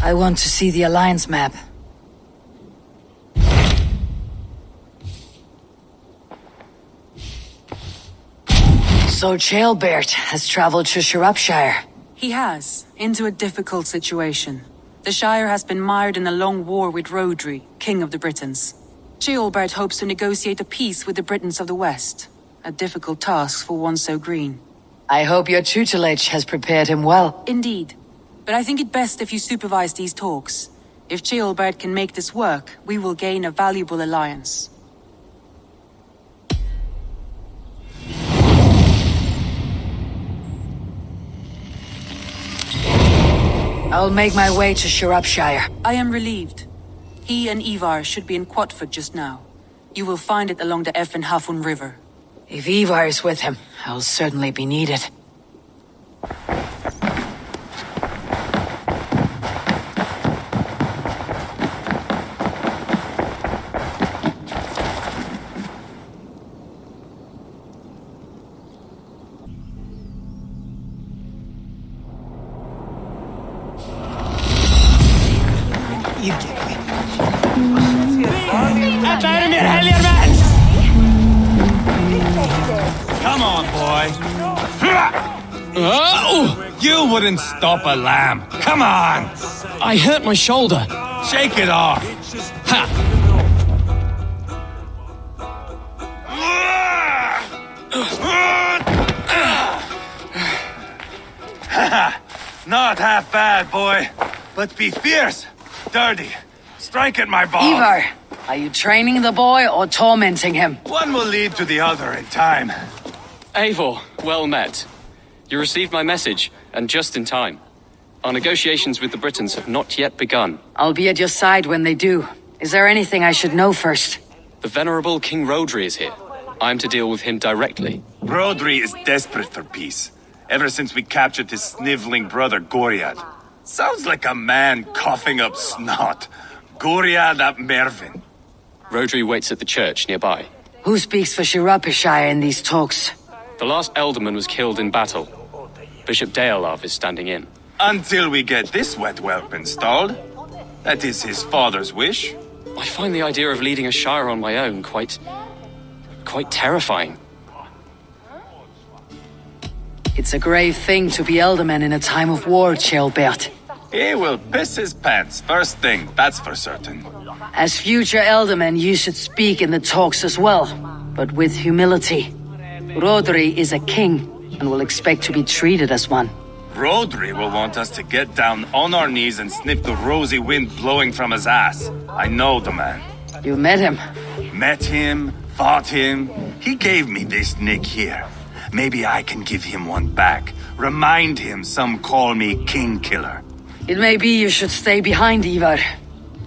I want to see the Alliance map. So Ceolbert has traveled to Shropshire. He has, into a difficult situation. The Shire has been mired in a long war with Rhodri, King of the Britons. Ceolbert hopes to negotiate a peace with the Britons of the West. A difficult task for one so green. I hope your tutelage has prepared him well. Indeed. But I think it best if you supervise these talks. If Ceolbert can make this work, we will gain a valuable alliance. I'll make my way to Shropshire. I am relieved. He and Eivor should be in Quatford just now. You will find it along the Effen Hafun River. If Eivor is with him, I'll certainly be needed. Come on, boy. You wouldn't stop a lamb. Come on. I hurt my shoulder. Shake it off. Ha! Not half bad, boy. But be fierce, dirty. Strike at my balls. Eivor, are you training the boy or tormenting him? One will lead to the other in time. Eivor, well met. You received my message, and just in time. Our negotiations with the Britons have not yet begun. I'll be at your side when they do. Is there anything I should know first? The venerable King Rhodri is here. I'm to deal with him directly. Rhodri is desperate for peace. Ever since we captured his sniveling brother Goriad. Sounds like a man coughing up snot. Goriad ap Mervin. Rhodri waits at the church nearby. Who speaks for Shropshire in these talks? The last alderman was killed in battle. Bishop Deolav is standing in. Until we get this wet whelp installed. That is his father's wish. I find the idea of leading a shire on my own quite terrifying. It's a grave thing to be alderman in a time of war, Ceolbert. He will piss his pants first thing, that's for certain. As future alderman, you should speak in the talks as well, but with humility. Rhodri is a king, and will expect to be treated as one. Rhodri will want us to get down on our knees and sniff the rosy wind blowing from his ass. I know the man. You met him? Met him, fought him. He gave me this nick here. Maybe I can give him one back. Remind him some call me King Killer. It may be you should stay behind, Eivor.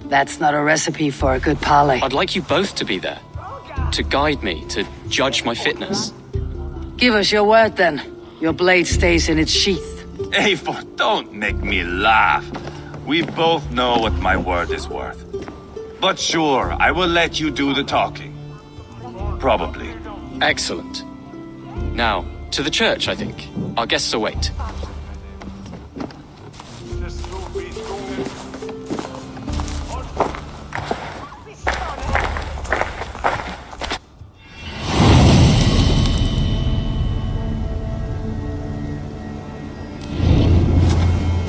That's not a recipe for a good parley. I'd like you both to be there. To guide me, to judge my fitness. Give us your word then. Your blade stays in its sheath. Eivor, don't make me laugh. We both know what my word is worth. But sure, I will let you do the talking. Probably. Excellent. Now, to the church, I think. Our guests await.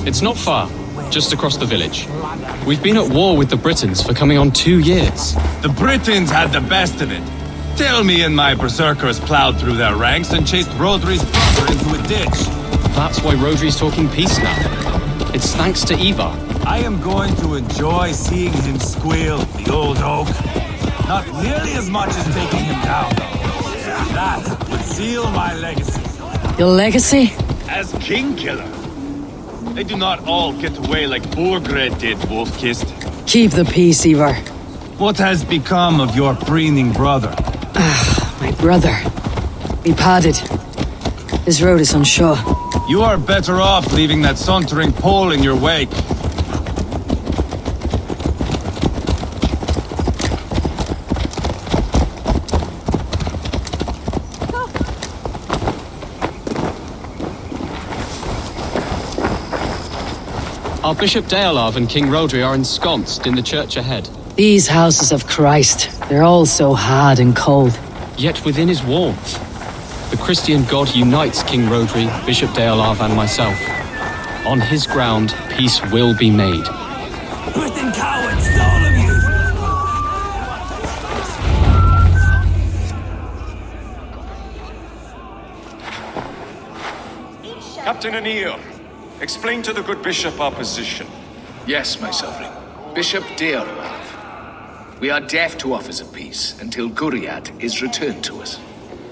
It's not far, just across the village. We've been at war with the Britons for coming on 2 years. The Britons had the best of it. Tell me and my berserkers plowed through their ranks and chased Rhodri's brother into a ditch. That's why Rhodri's talking peace now. It's thanks to Eivor. I am going to enjoy seeing him squeal, the old oak. Not nearly as much as taking him down, though. That would seal my legacy. Your legacy? As King Killer. They do not all get away like Borgred did, Wolf-Kissed. Keep the peace, Eivor. What has become of your preening brother? My brother. We parted. His road is unsure. You are better off leaving that sauntering Pole in your wake. Our Bishop Deolav and King Rodri are ensconced in the church ahead. These houses of Christ, they're all so hard and cold. Yet within his warmth, the Christian God unites King Rodri, Bishop Deolav, and myself. On his ground, peace will be made. Britain cowards, all of you! Captain Anil, explain to the good bishop our position. Yes, my sovereign. Bishop Deolav. We are deaf to offers of peace until Guriad is returned to us.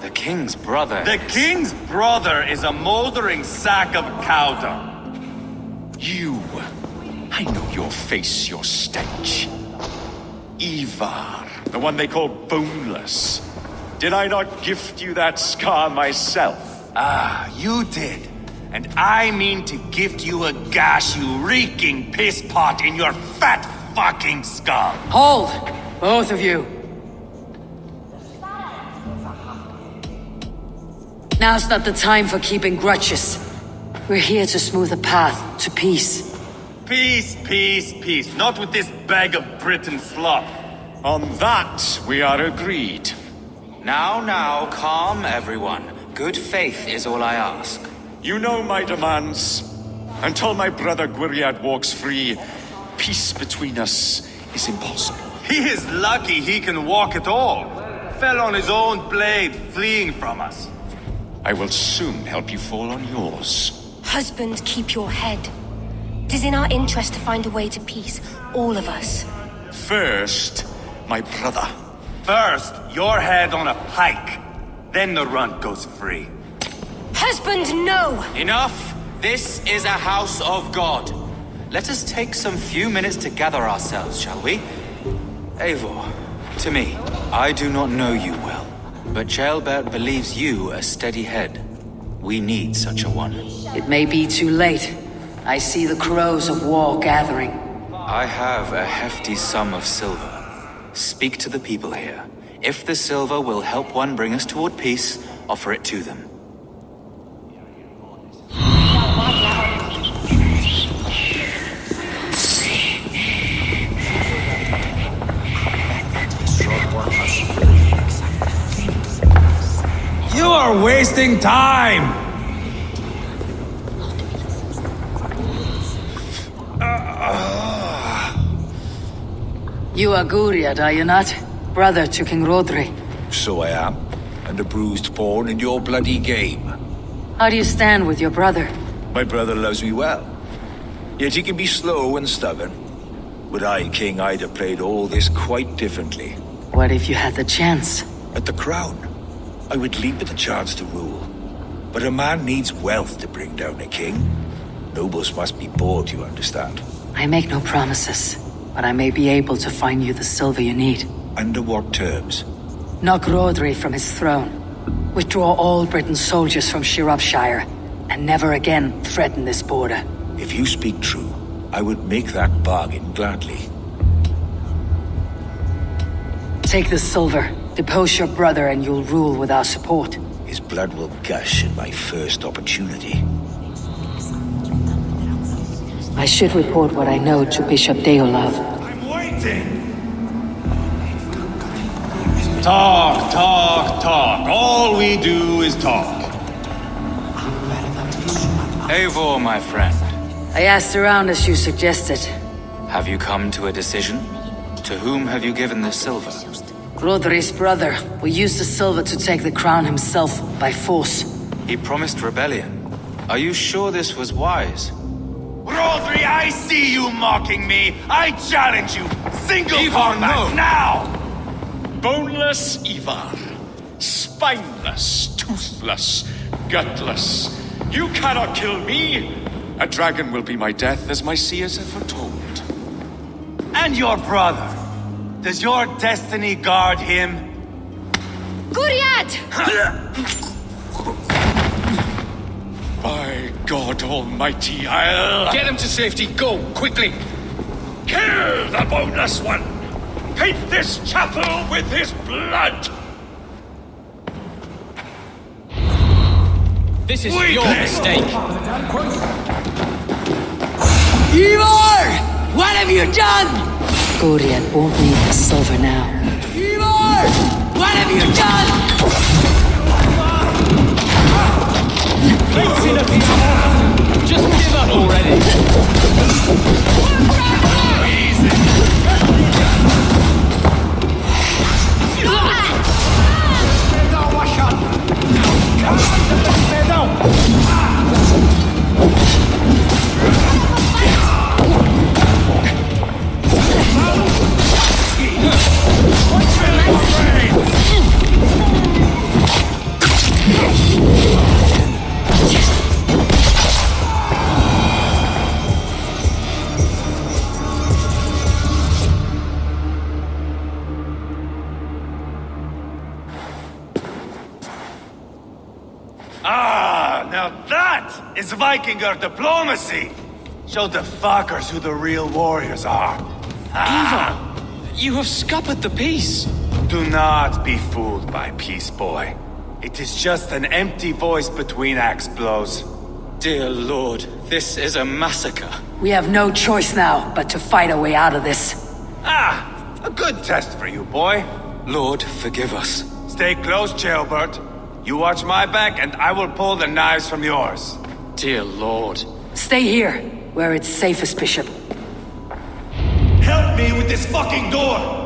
The king's brother. The king's brother is a moldering sack of cow dung. You. I know your face, your stench. Eivor, the one they call boneless. Did I not gift you that scar myself? Ah, you did. And I mean to gift you a gash, you reeking piss pot in your fat fucking skull. Hold! Both of you. Now's not the time for keeping grudges. We're here to smooth a path to peace. Peace, peace, peace. Not with this bag of Britain slop. On that, we are agreed. Now, calm everyone. Good faith is all I ask. You know my demands. Until my brother Guriad walks free, peace between us is impossible. He is lucky he can walk at all. Fell on his own blade, fleeing from us. I will soon help you fall on yours. Husband, keep your head. It is in our interest to find a way to peace, all of us. First, my brother. First, your head on a pike. Then the runt goes free. Husband, no! Enough! This is a house of God. Let us take some few minutes to gather ourselves, shall we? Eivor, to me, I do not know you well, but Ceolbert believes you a steady head. We need such a one. It may be too late. I see the crows of war gathering. I have a hefty sum of silver. Speak to the people here. If the silver will help one bring us toward peace, offer it to them. You are wasting time! You are Guriad, are you not? Brother to King Rodri. So I am, and a bruised pawn in your bloody game. How do you stand with your brother? My brother loves me well, yet he can be slow and stubborn. But I, King, I'd have played all this quite differently. What if you had the chance? At the crown, I would leap at the chance to rule. But a man needs wealth to bring down a king. Nobles must be bought, you understand. I make no promises, but I may be able to find you the silver you need. Under what terms? Knock Rodri from his throne. Withdraw all Britain's soldiers from SCIROPESCIRE, and never again threaten this border. If you speak true, I would make that bargain gladly. Take the silver, depose your brother, and you'll rule with our support. His blood will gush at my first opportunity. I should report what I know to Bishop Deolav. I'm waiting! Talk, talk, talk. All we do is talk. Eivor, my friend, I asked around as you suggested. have you come to a decision? To whom have you given the silver? Rodri's brother will use the silver to take the crown himself by force. He promised rebellion. Are you sure this was wise? Rodri, I see you mocking me. I challenge you. Single Eivor, combat no. now! Boneless Eivor. Spineless, toothless, gutless. You cannot kill me. A dragon will be my death, as my seers have foretold. And your brother. Does your destiny guard him? Guriad! By God Almighty, I'll... Get him to safety, go, quickly! Kill the boneless one! Paint this chapel with his blood! This is your mistake. Eivor! you done? Goriad won't need the silver now. Eivor! What have you done? Just give up already. Now that is Vikinger diplomacy! Show the fuckers who the real warriors are. Eivor, you have scuppered the peace. Do not be fooled by peace, boy. It is just an empty voice between axe blows. Dear Lord, this is a massacre. We have no choice now but to fight our way out of this. A good test for you, boy. Lord, forgive us. Stay close, Jailbert. You watch my back, and I will pull the knives from yours. Dear Lord. Stay here, where it's safest, Bishop. Help me with this fucking door!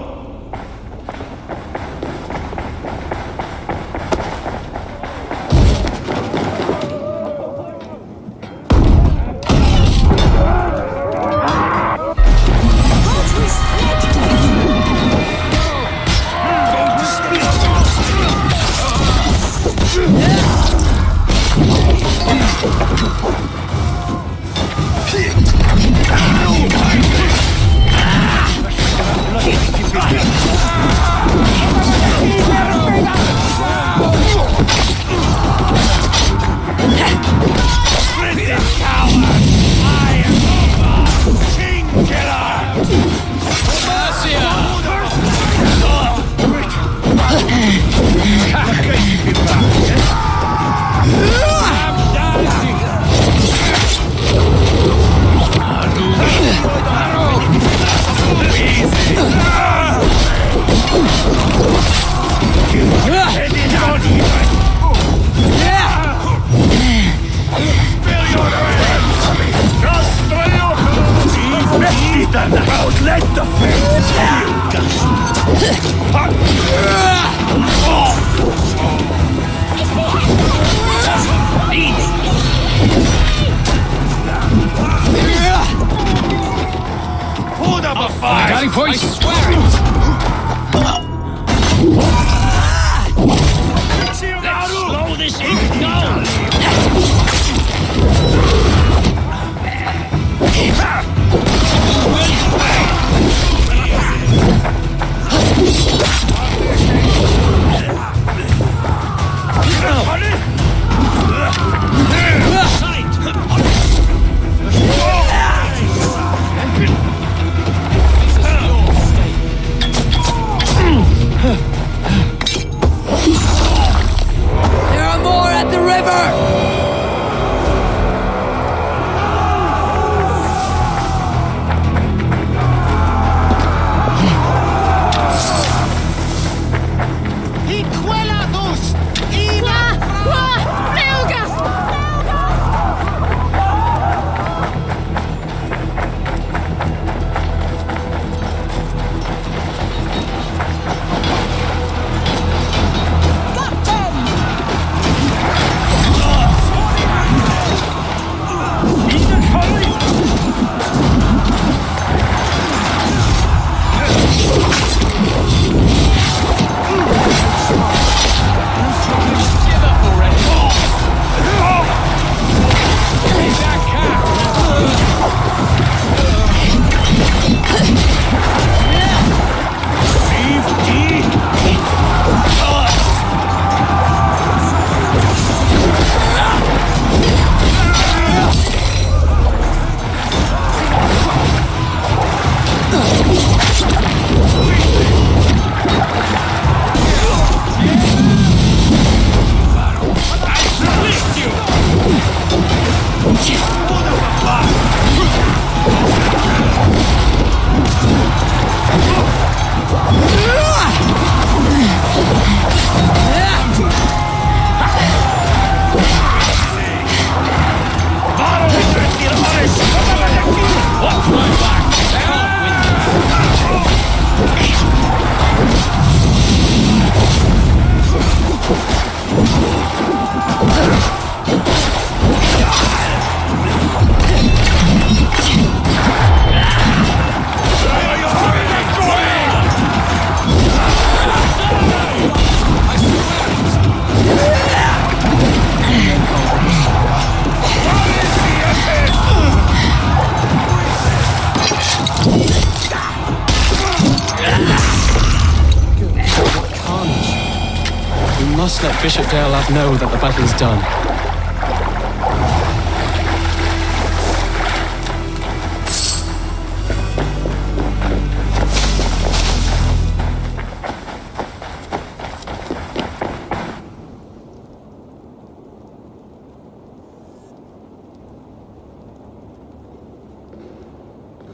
must let Bishop Deolav know that the battle's done.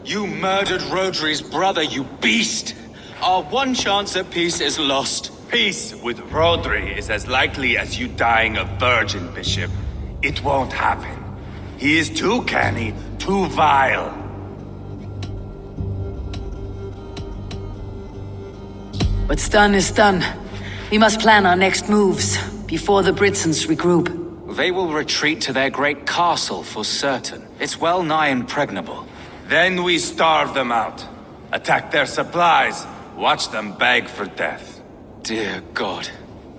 You murdered Rodri's brother, you beast! Our one chance at peace is lost. Peace with Rodri is as likely as you dying a virgin, Bishop. It won't happen. He is too canny, too vile. What's done is done. We must plan our next moves before the Britons regroup. They will retreat to their great castle for certain. It's well nigh impregnable. Then we starve them out. Attack their supplies. Watch them beg for death. Dear God.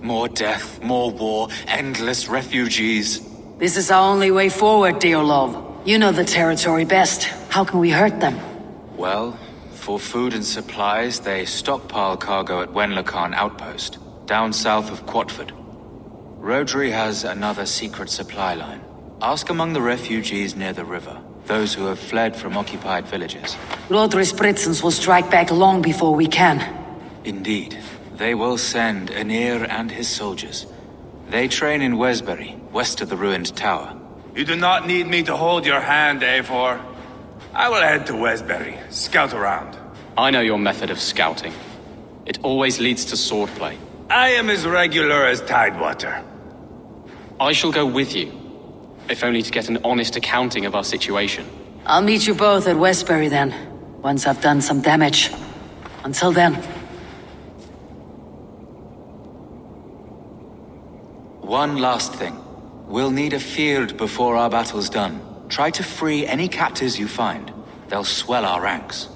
More death, more war, endless refugees. This is our only way forward, Deolov. You know the territory best. How can we hurt them? Well, for food and supplies, they stockpile cargo at Wenlocan Outpost, down south of Quatford. Rodri has another secret supply line. Ask among the refugees near the river, those who have fled from occupied villages. Rodri's Britons will strike back long before we can. Indeed. They will send Aenir and his soldiers. They train in Wesbury, west of the ruined tower. You do not need me to hold your hand, Eivor. I will head to Wesbury, scout around. I know your method of scouting. It always leads to swordplay. I am as regular as Tidewater. I shall go with you, if only to get an honest accounting of our situation. I'll meet you both at Westbury then, once I've done some damage. Until then. One last thing. We'll need a field before our battle's done. Try to free any captives you find. They'll swell our ranks.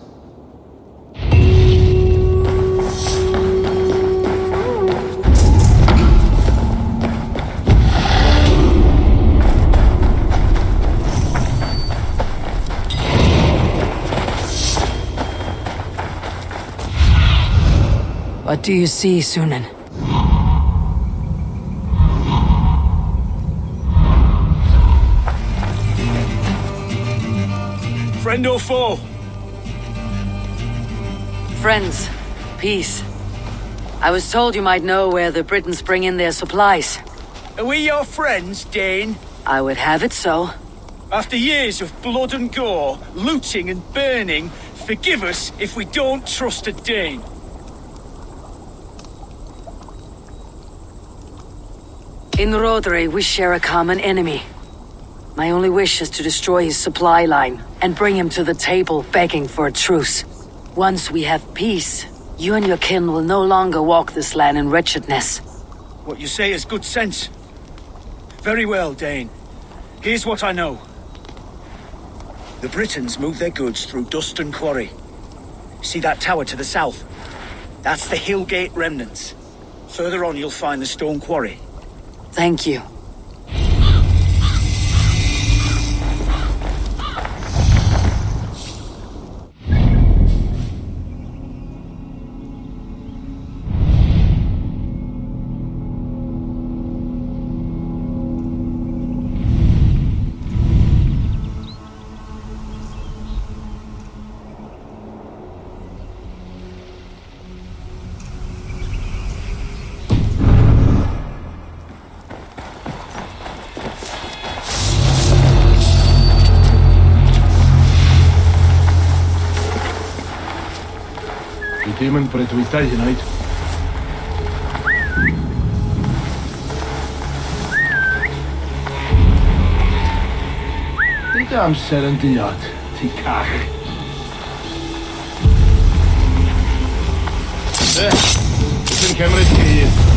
What do you see, Sunan? Friend or foe? Friends. Peace. I was told you might know where the Britons bring in their supplies. Are we your friends, Dane? I would have it so. After years of blood and gore, looting and burning, forgive us if we don't trust a Dane. In Rodri, we share a common enemy. My only wish is to destroy his supply line and bring him to the table begging for a truce. Once we have peace, you and your kin will no longer walk this land in wretchedness. What you say is good sense. Very well, Dane. Here's what I know. The Britons move their goods through Dustin Quarry. See that tower to the south? That's the Hillgate remnants. Further on you'll find the stone quarry. Thank you. Demon for it with tonight. The damn serenity yacht, Tikak. It's in Cameron's case.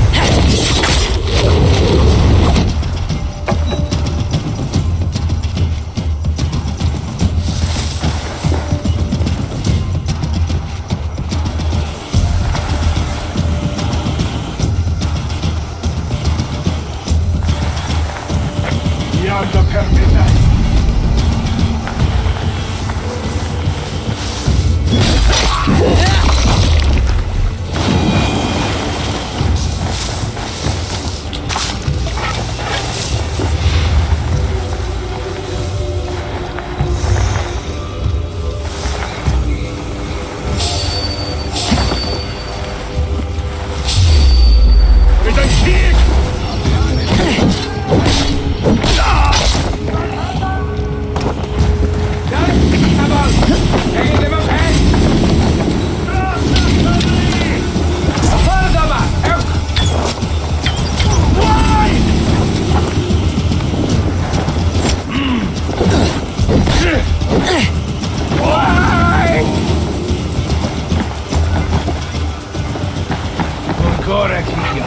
Ancora Kikya.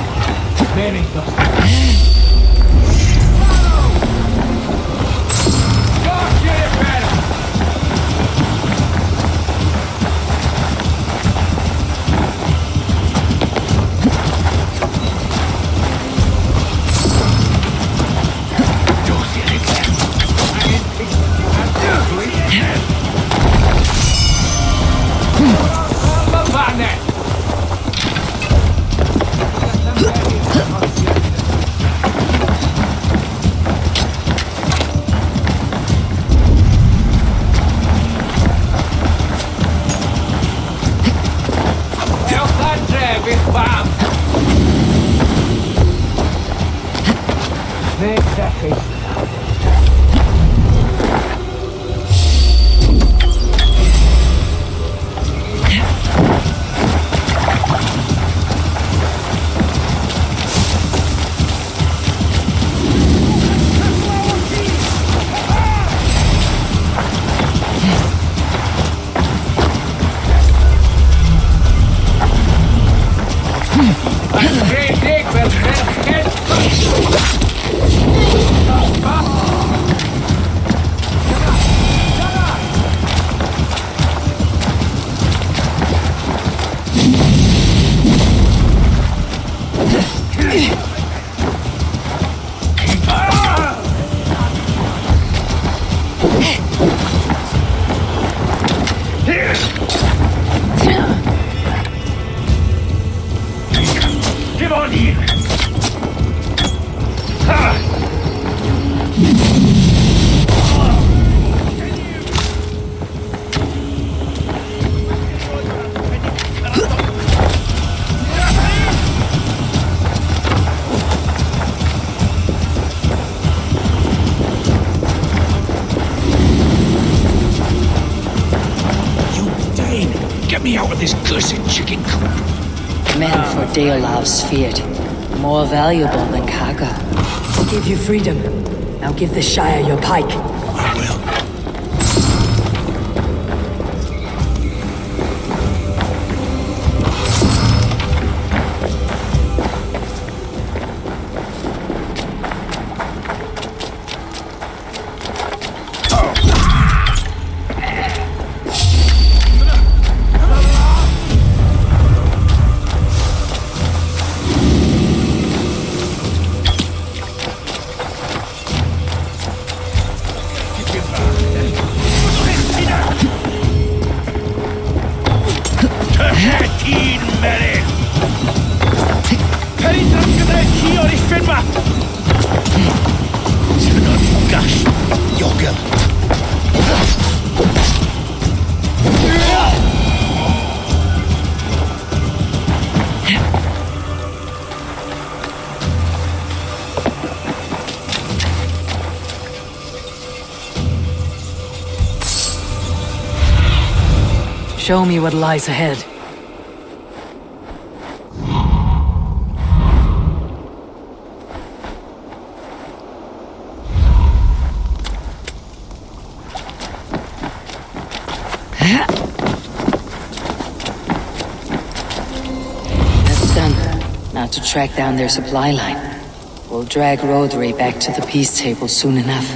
Bene, me out of this cursed chicken coop. Men for Deolav's feared. More valuable than Kaga. Give you freedom. Now give the Shire your pike. I will. Show me what lies ahead. That's done. Now to track down their supply line. We'll drag Rodri back to the peace table soon enough.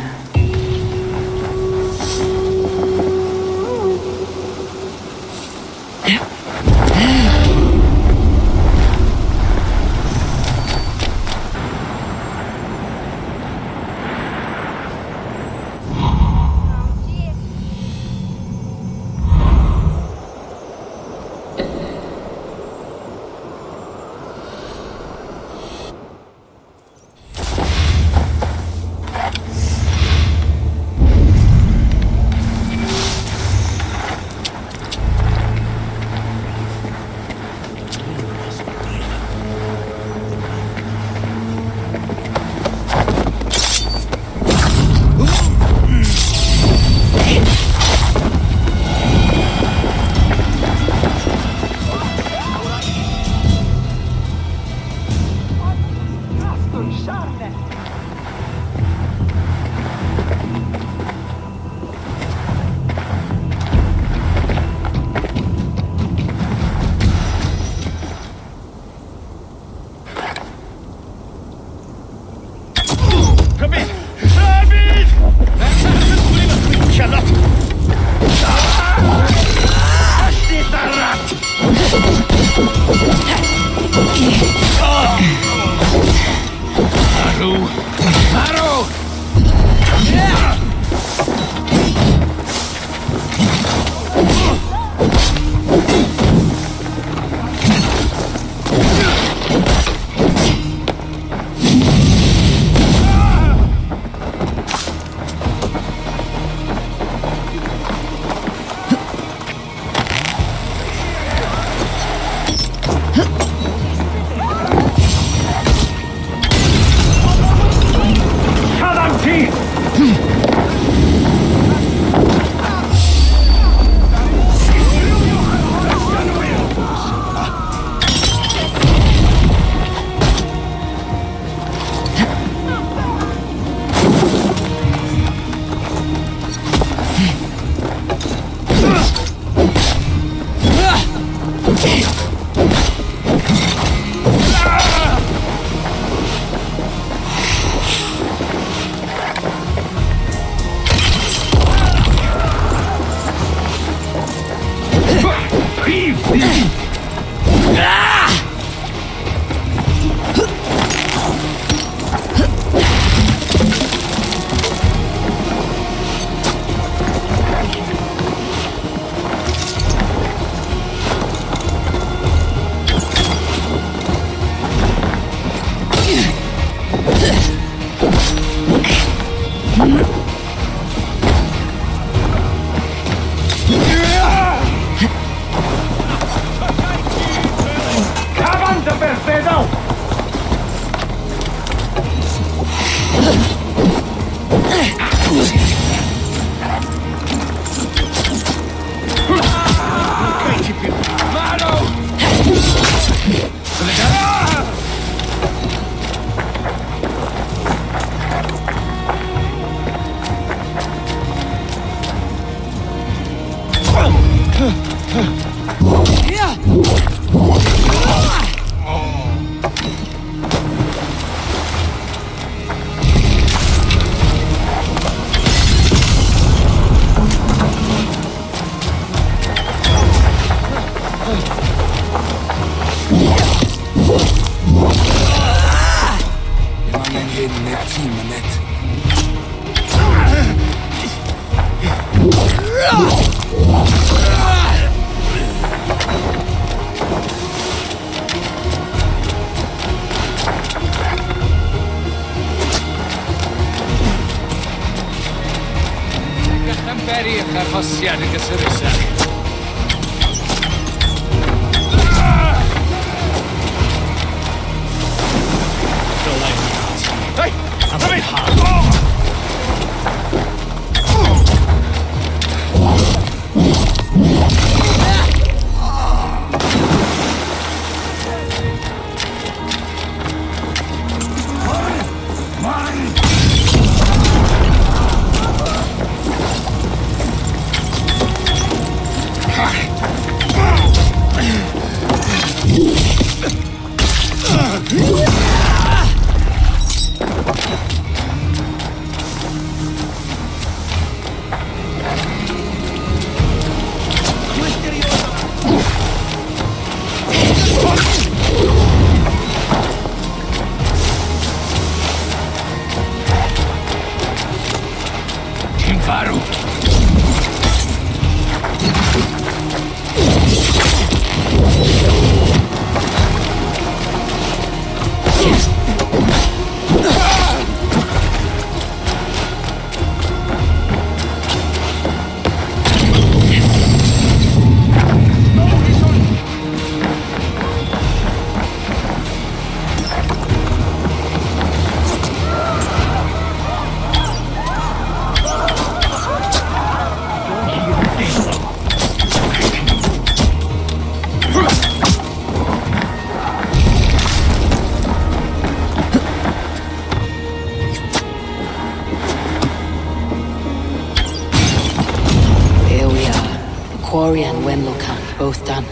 Quarry and Wenlokan, both done.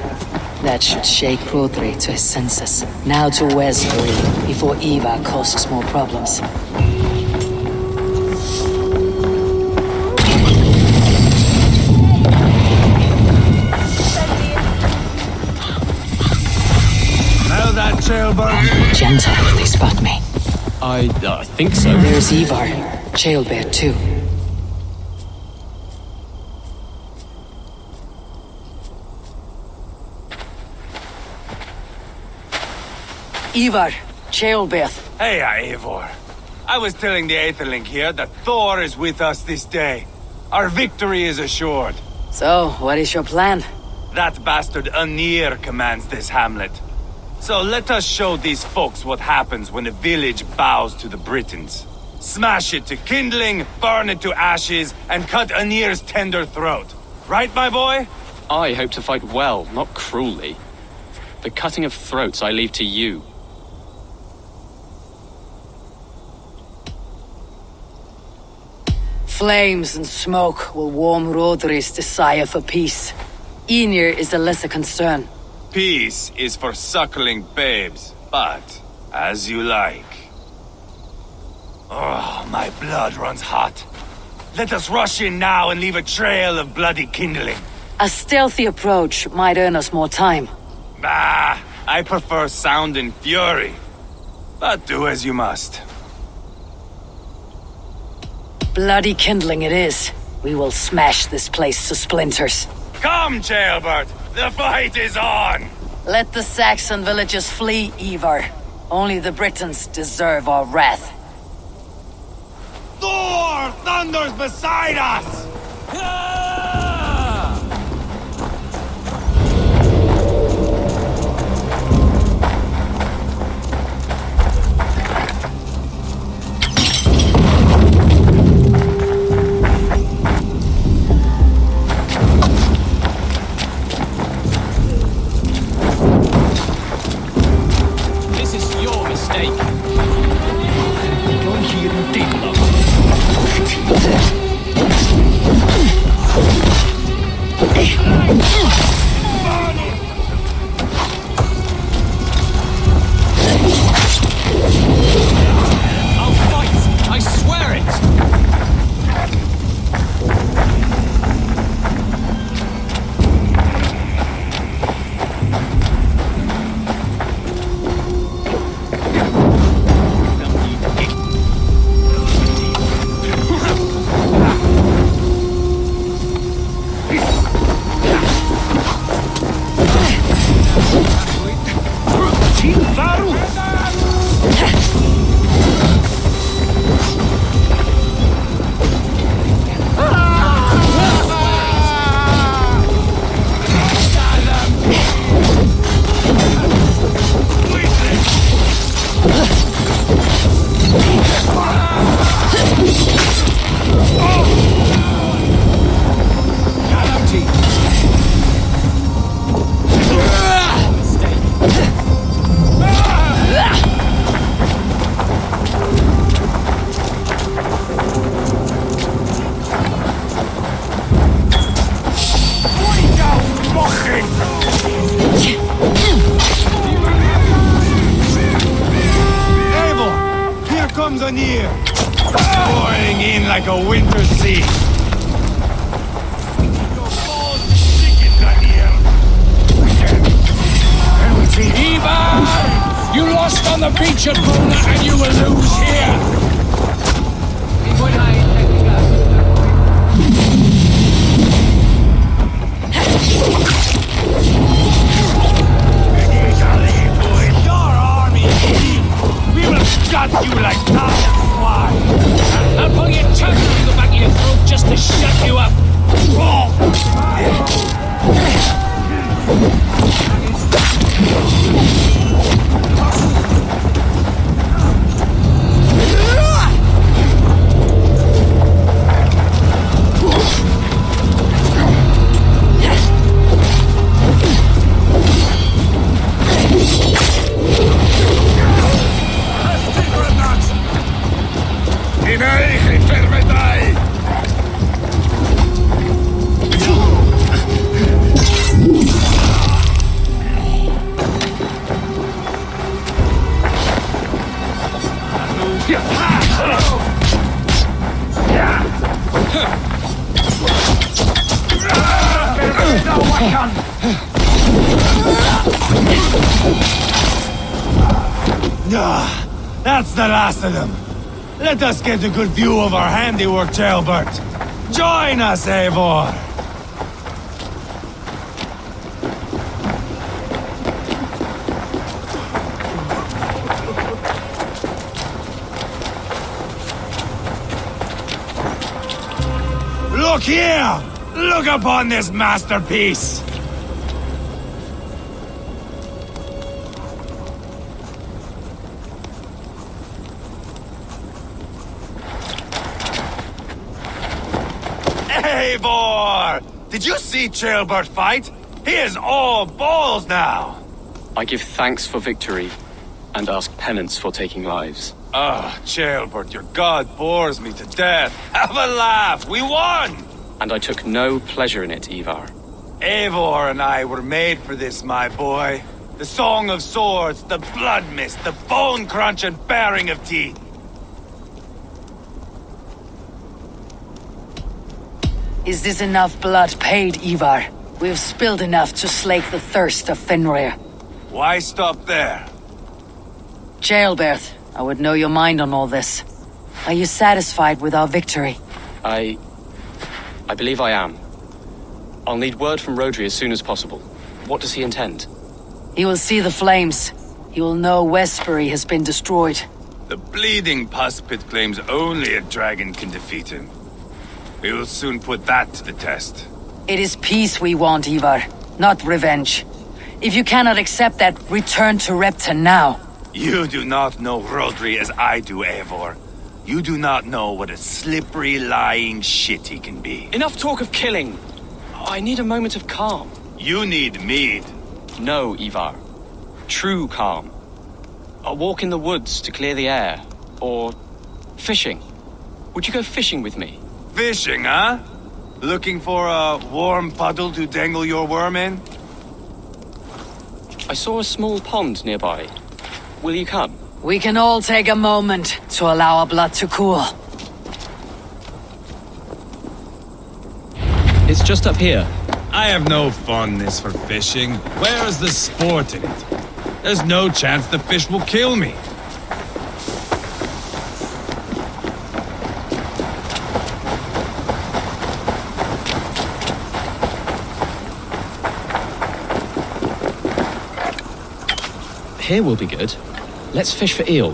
That should shake Rodri to his senses. Now to Westbury, before Eivor causes more problems. Now that jailbird. Gentle if they spot me. I think so. There's Eivor, jailbird too. Eivor, jailbird. Hey, Eivor. I was telling the Aetherling here that Thor is with us this day. Our victory is assured. So, what is your plan? That bastard Anir commands this hamlet. So let us show these folks what happens when a village bows to the Britons. Smash it to kindling, burn it to ashes, and cut Anir's tender throat. Right, my boy? I hope to fight well, not cruelly. The cutting of throats I leave to you. Flames and smoke will warm Rodri's desire for peace. Ynir is a lesser concern. Peace is for suckling babes, but as you like. Oh, my blood runs hot. Let us rush in now and leave a trail of bloody kindling. A stealthy approach might earn us more time. Bah, I prefer sound and fury. But do as you must. Bloody kindling it is. We will smash this place to splinters. Come, Jailbird! The fight is on! Let the Saxon villagers flee, Eivor. Only the Britons deserve our wrath. Thor thunders beside us! This is your mistake. Don't hear him dig love. I'll fight! I swear it! Eivor! Here comes Anir! Pouring in like a winter sea! Your balls chickens, Anir! Eivor! You lost on the beach at Bona and you will lose here! Your army! We will gut you like cows and swine! I'll pull your tongue through the back of your throat just to shut you up! In eigen vermetij! That's the last of them. Let us get a good view of our handiwork, Jailbert. Join us, Eivor! Look here! Look upon this masterpiece! Eivor! Did you see Jailbert fight? He is all balls now! I give thanks for victory, and ask penance for taking lives. Ah, Jailbert, your god bores me to death. Have a laugh! We won! And I took no pleasure in it, Eivor. Eivor and I were made for this, my boy. The song of swords, the blood mist, the bone crunch and baring of teeth. Is this enough blood paid, Eivor? We've spilled enough to slake the thirst of Fenrir. Why stop there? Jailbert, I would know your mind on all this. Are you satisfied with our victory? I believe I am. I'll need word from Rodri as soon as possible. What does he intend? He will see the flames. He will know Westbury has been destroyed. The bleeding pus pit claims only a dragon can defeat him. We will soon put that to the test. It is peace we want, Eivor, not revenge. If you cannot accept that, return to Repton now. You do not know Rodri as I do, Eivor. You do not know what a slippery, lying shit he can be. Enough talk of killing! I need a moment of calm. You need mead. No, Eivor. True calm. A walk in the woods to clear the air. Or fishing. Would you go fishing with me? Fishing, huh? Looking for a warm puddle to dangle your worm in? I saw a small pond nearby. Will you come? We can all take a moment to allow our blood to cool. It's just up here. I have no fondness for fishing. Where's the sport in it? There's no chance the fish will kill me. Here will be good. Let's fish for eel.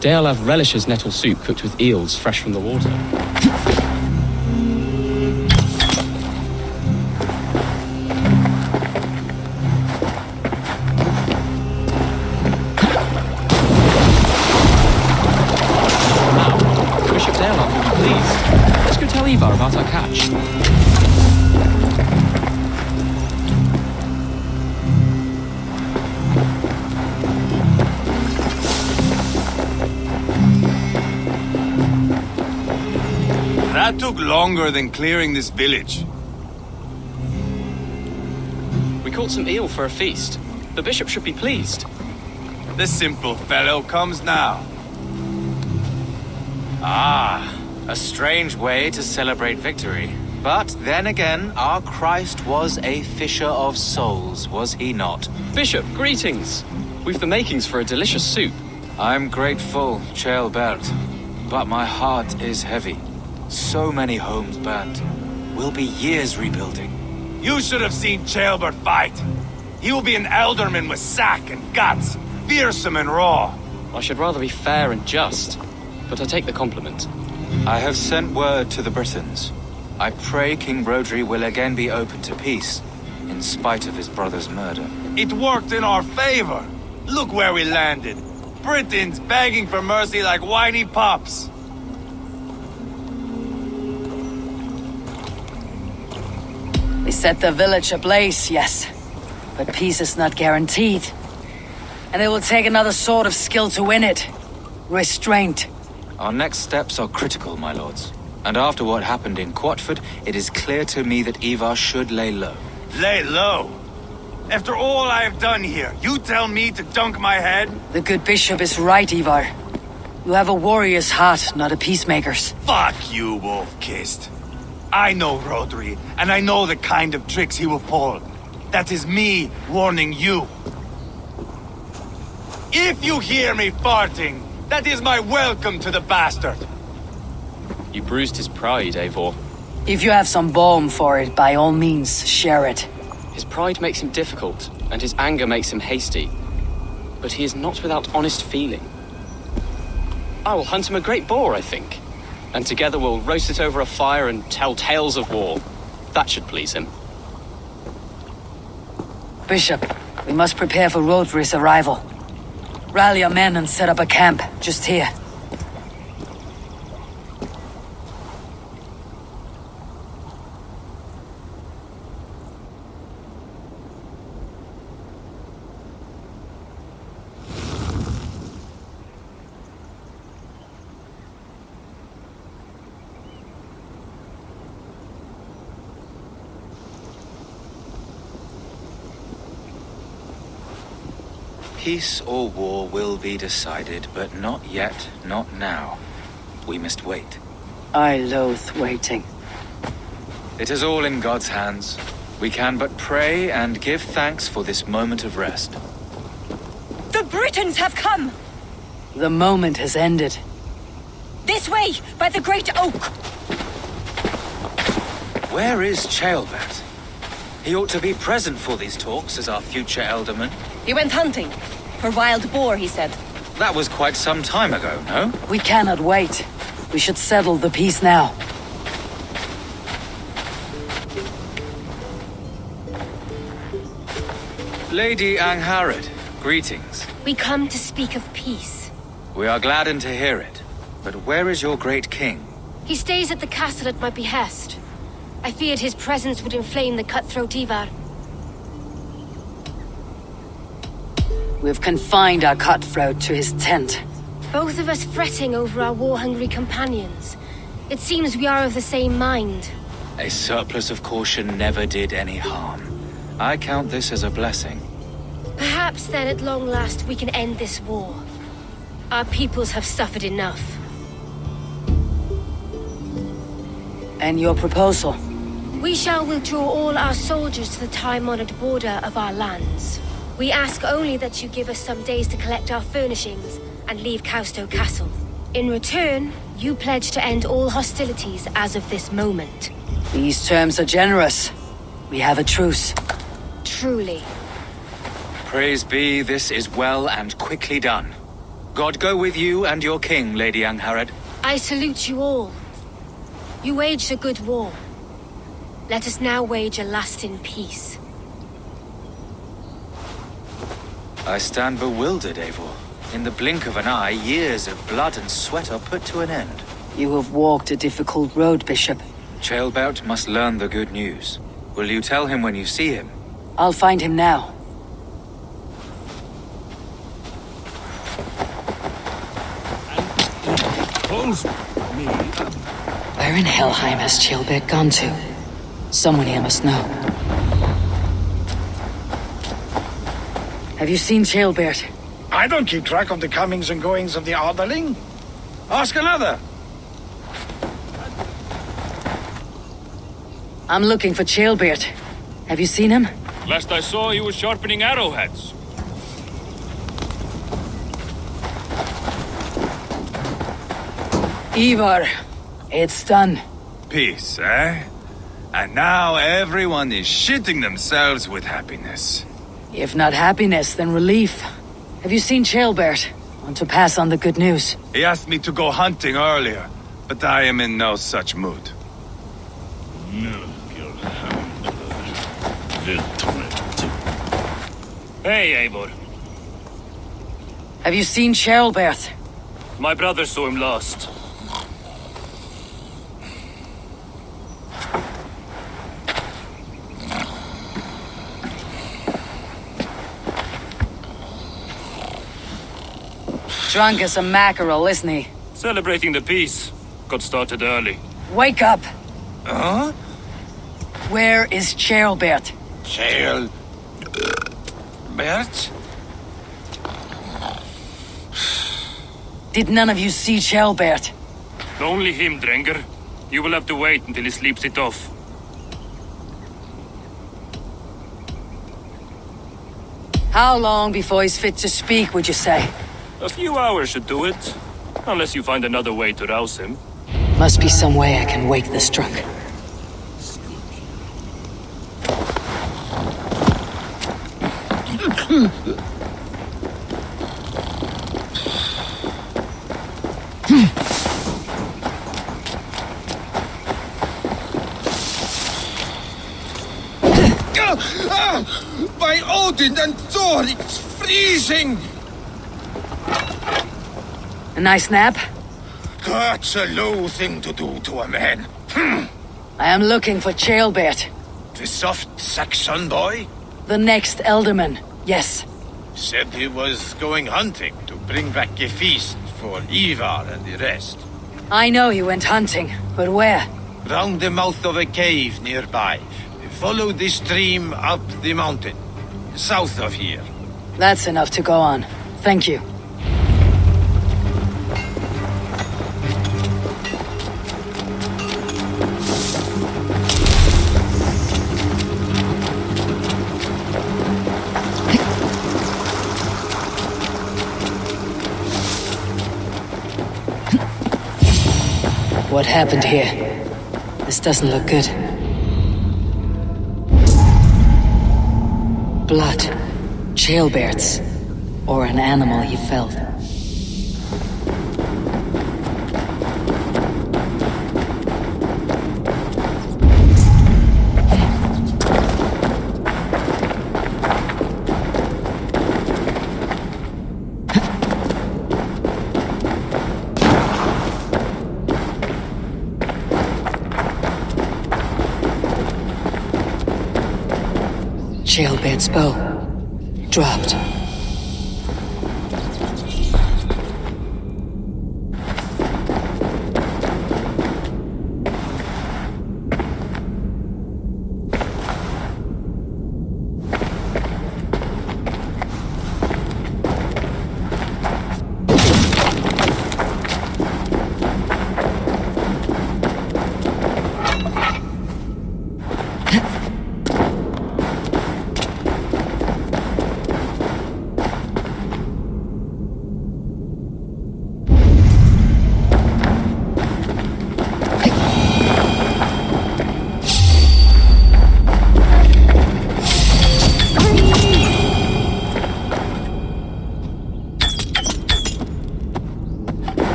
Deolav relishes nettle soup cooked with eels fresh from the water. Now, Bishop Deolav will be pleased. Let's go tell Eivor about our catch. That took longer than clearing this village. We caught some eel for a feast. The bishop should be pleased. The simple fellow comes now. Ah, a strange way to celebrate victory. But then again, our Christ was a fisher of souls, was he not? Bishop, greetings! We've the makings for a delicious soup. I'm grateful, Jailbert, but my heart is heavy. So many homes burnt. We'll be years rebuilding. You should have seen Jailbert fight. He will be an elderman with sack and guts, fearsome and raw. I should rather be fair and just, but I take the compliment. I have sent word to the Britons. I pray King Rodri will again be open to peace, in spite of his brother's murder. It worked in our favor. Look where we landed. Britons begging for mercy like whiny pups. We set the village ablaze, yes. But peace is not guaranteed. And it will take another sort of skill to win it. Restraint. Our next steps are critical, my lords. And after what happened in Quatford, it is clear to me that Eivor should lay low. Lay low? After all I have done here, you tell me to dunk my head? The good bishop is right, Eivor. You have a warrior's heart, not a peacemaker's. Fuck you, wolf-kissed. I know Rodri, and I know the kind of tricks he will pull. That is me warning you. If you hear me farting, that is my welcome to the bastard. You bruised his pride, Eivor. If you have some balm for it, by all means, share it. His pride makes him difficult, and his anger makes him hasty. But he is not without honest feeling. I will hunt him a great boar, I think. And together we'll roast it over a fire and tell tales of war. That should please him. Bishop, we must prepare for Rodri's arrival. Rally our men and set up a camp, just here. Peace or war will be decided, but not yet, not now. We must wait. I loathe waiting. It is all in God's hands. We can but pray and give thanks for this moment of rest. The Britons have come! The moment has ended. This way, by the great oak! Where is Ceolbert? He ought to be present for these talks as our future elderman. He went hunting. For wild boar, he said. That was quite some time ago, no? We cannot wait. We should settle the peace now. Lady Angharad, greetings. We come to speak of peace. We are gladdened to hear it. But where is your great king? He stays at the castle at my behest. I feared his presence would inflame the cutthroat Eivor. We've confined our cutthroat to his tent. Both of us fretting over our war-hungry companions. It seems we are of the same mind. A surplus of caution never did any harm. I count this as a blessing. Perhaps then at long last we can end this war. Our peoples have suffered enough. And your proposal? We shall withdraw all our soldiers to the time-honored border of our lands. We ask only that you give us some days to collect our furnishings and leave Causto Castle. In return, you pledge to end all hostilities as of this moment. These terms are generous. We have a truce. Truly. Praise be, this is well and quickly done. God go with you and your king, Lady Angharad. I salute you all. You waged a good war. Let us now wage a lasting peace. I stand bewildered, Eivor. In the blink of an eye, years of blood and sweat are put to an end. You have walked a difficult road, Bishop. Ceolbert must learn the good news. Will you tell him when you see him? I'll find him now. Where in Helheim has Ceolbert gone to? Someone here must know. Have you seen Ceolbert? I don't keep track of the comings and goings of the Arderling. Ask another. I'm looking for Ceolbert. Have you seen him? Last I saw, he was sharpening arrowheads. Eivor, it's done. Peace, eh? And now everyone is shitting themselves with happiness. If not happiness, then relief. Have you seen Ceolbert? Want to pass on the good news? He asked me to go hunting earlier, but I am in no such mood. Hey, Eivor. Have you seen Ceolbert? My brother saw him last. Drunk as a mackerel, isn't he? Celebrating the peace. Got started early. Wake up! Huh? Where is Ceolbert? Ceolbert? Did none of you see Ceolbert? Only him, Drenger. You will have to wait until he sleeps it off. How long before he's fit to speak, would you say? A few hours should do it. Unless you find another way to rouse him. Must be some way I can wake this drunk. By Odin and Thor, it's freezing! A nice nap? That's a low thing to do to a man. I am looking for Ceolbert. The soft Saxon boy? The next Elderman, yes. Said he was going hunting to bring back a feast for Eivor and the rest. I know he went hunting, but where? Round the mouth of a cave nearby. Follow the stream up the mountain. South of here. That's enough to go on. Thank you. What happened here? This doesn't look good. Blood. Jailbirds. Or an animal he felled. Jailbird's bow. Dropped.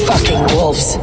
Fucking wolves.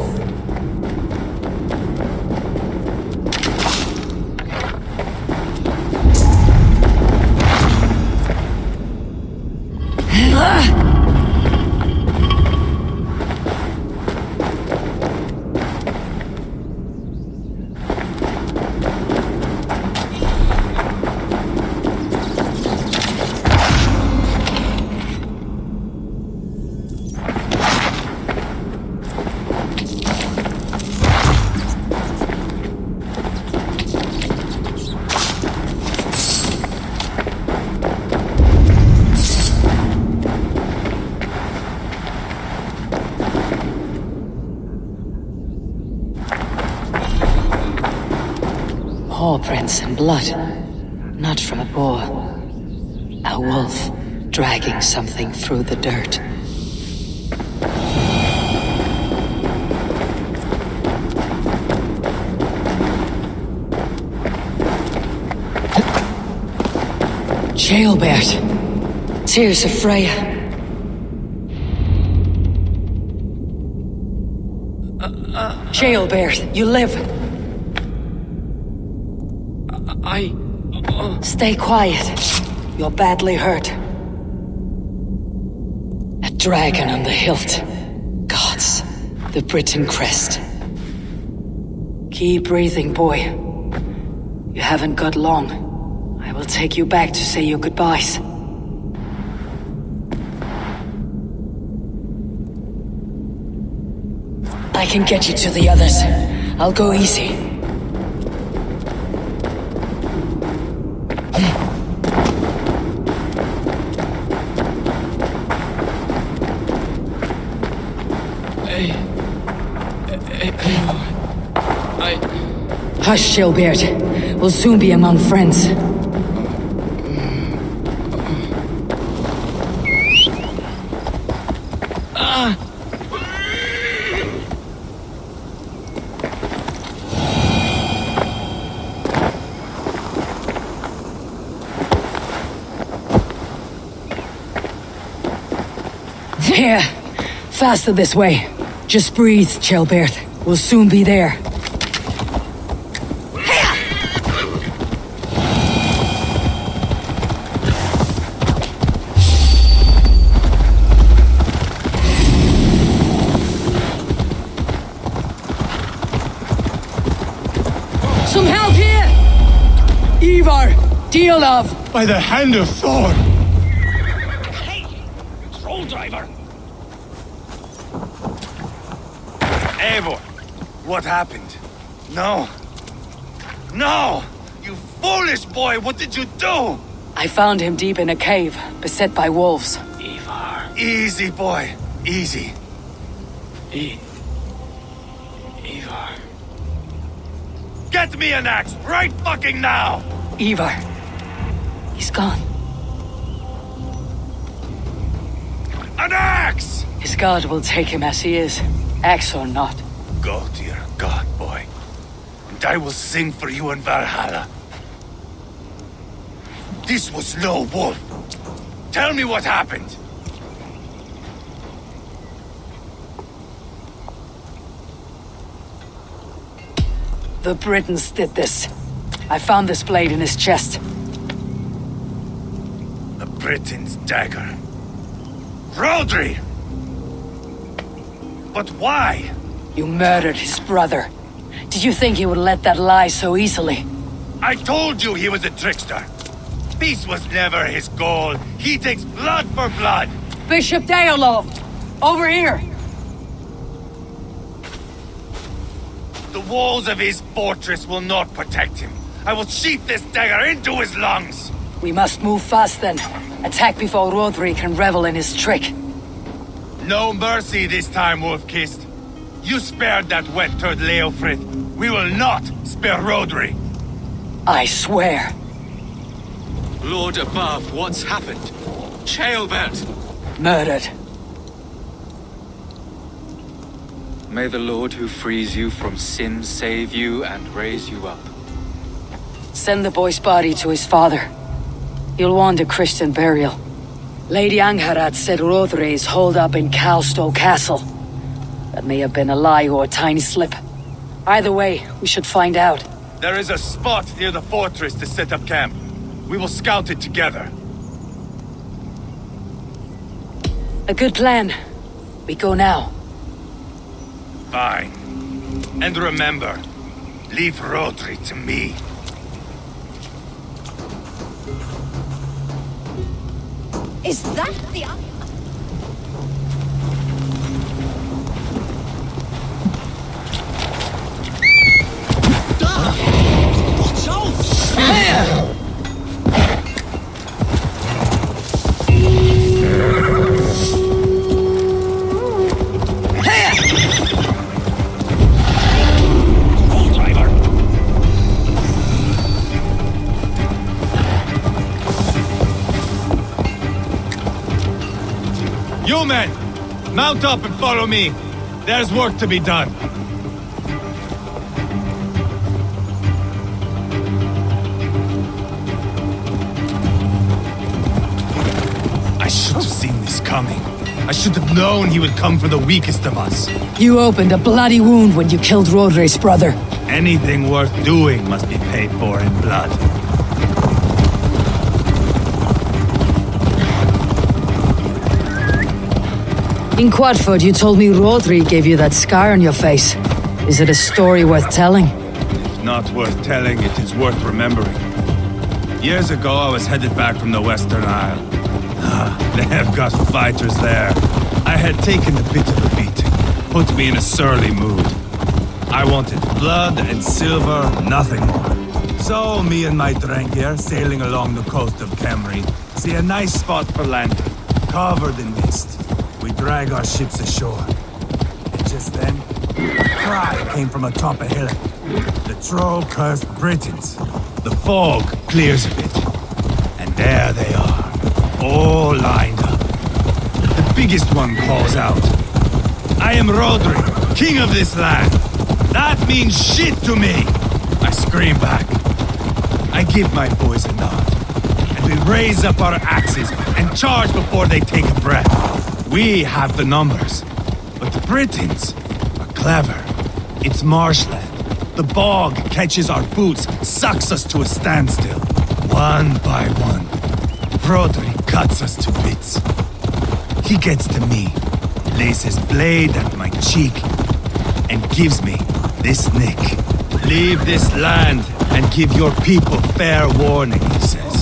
Paw prints and blood. Not from a boar. A wolf dragging something through the dirt. Jailbird. Tears of Freya. Jailbird, you live. Stay quiet. You're badly hurt. A dragon on the hilt. Gods, the Britain crest. Keep breathing, boy. You haven't got long. I will take you back to say your goodbyes. I can get you to the others. I'll go easy. Hush, Jailbird. We'll soon be among friends. Here. Faster this way. Just breathe, Jailbird. We'll soon be there. Some help here! Eivor, deal of! By the hand of Thor! Hey! Troll driver! Eivor, what happened? No! No! You foolish boy, what did you do? I found him deep in a cave, beset by wolves. Eivor. Easy, boy. Easy. Eivor. Get me an axe, right fucking now! Eivor. He's gone. An axe! His god will take him as he is, axe or not. Go to your god, boy. And I will sing for you in Valhalla. This was no wolf. Tell me what happened. The Britons did this. I found this blade in his chest. The Britain's dagger. Rodri! But why? You murdered his brother. Did you think he would let that lie so easily? I told you he was a trickster. Peace was never his goal. He takes blood for blood. Bishop Deolov! Over here! The walls of his fortress will not protect him. I will sheath this dagger into his lungs. We must move fast then. Attack before Rodri can revel in his trick. No mercy this time, Wolf-Kissed. You spared that wet turd Leofrith. We will not spare Rodri. I swear. Lord above, what's happened? Ceolbert! Murdered. May the Lord who frees you from sin save you and raise you up. Send the boy's body to his father. He'll want a Christian burial. Lady Angharad said Rodri is holed up in Calstow Castle. That may have been a lie or a tiny slip. Either way, we should find out. There is a spot near the fortress to set up camp. We will scout it together. A good plan. We go now. Fine. And remember, leave Rodri to me. Is that the... Watch out! You men, mount up and follow me. There's work to be done. I should have seen this coming. I should have known he would come for the weakest of us. You opened a bloody wound when you killed Rodri's brother. Anything worth doing must be paid for in blood. In Quadford, you told me Rodri gave you that scar on your face. Is it a story worth telling? If not worth telling, it is worth remembering. Years ago, I was headed back from the Western Isle. They have got fighters there. I had taken a bit of a beating, put me in a surly mood. I wanted blood and silver, nothing more. So, me and my Drengir, sailing along the coast of Kemri, see a nice spot for landing, covered in mist. We drag our ships ashore. And just then, a cry came from atop a hillock. The troll-cursed Britons. The fog clears a bit. And there they are, all lined up. The biggest one calls out, "I am Rodri, king of this land. That means shit to me!" I scream back. I give my boys a nod. And we raise up our axes and charge before they take a breath. We have the numbers, but the Britons are clever. It's marshland. The bog catches our boots, sucks us to a standstill. One by one, Rodri cuts us to bits. He gets to me, lays his blade at my cheek, and gives me this nick. "Leave this land and give your people fair warning," he says.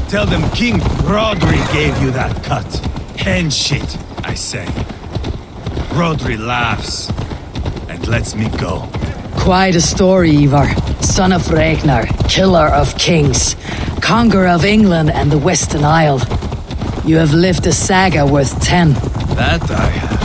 "Tell them King Rodri gave you that cut." "Hen shit," I say. Rodri laughs and lets me go. Quite a story, Eivor. Son of Ragnar, killer of kings, conqueror of England and the Western Isle. You have lived a saga worth 10. That I have.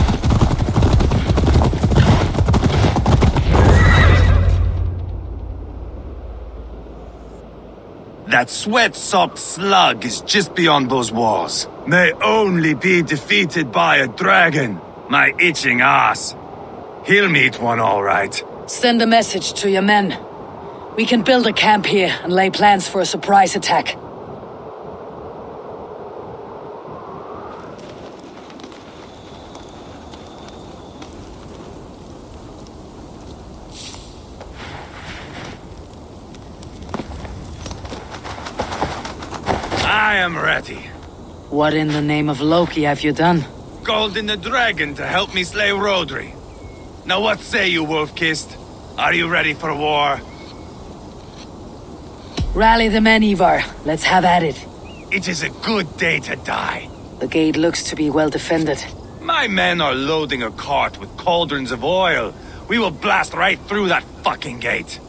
That sweat-sopped slug is just beyond those walls. May only be defeated by a dragon. My itching ass. He'll meet one all right. Send a message to your men. We can build a camp here and lay plans for a surprise attack. I am ready. What in the name of Loki have you done? Called in the dragon to help me slay Rodri. Now what say you, Wolf-Kissed? Are you ready for war? Rally the men, Eivor. Let's have at it. It is a good day to die. The gate looks to be well defended. My men are loading a cart with cauldrons of oil. We will blast right through that fucking gate.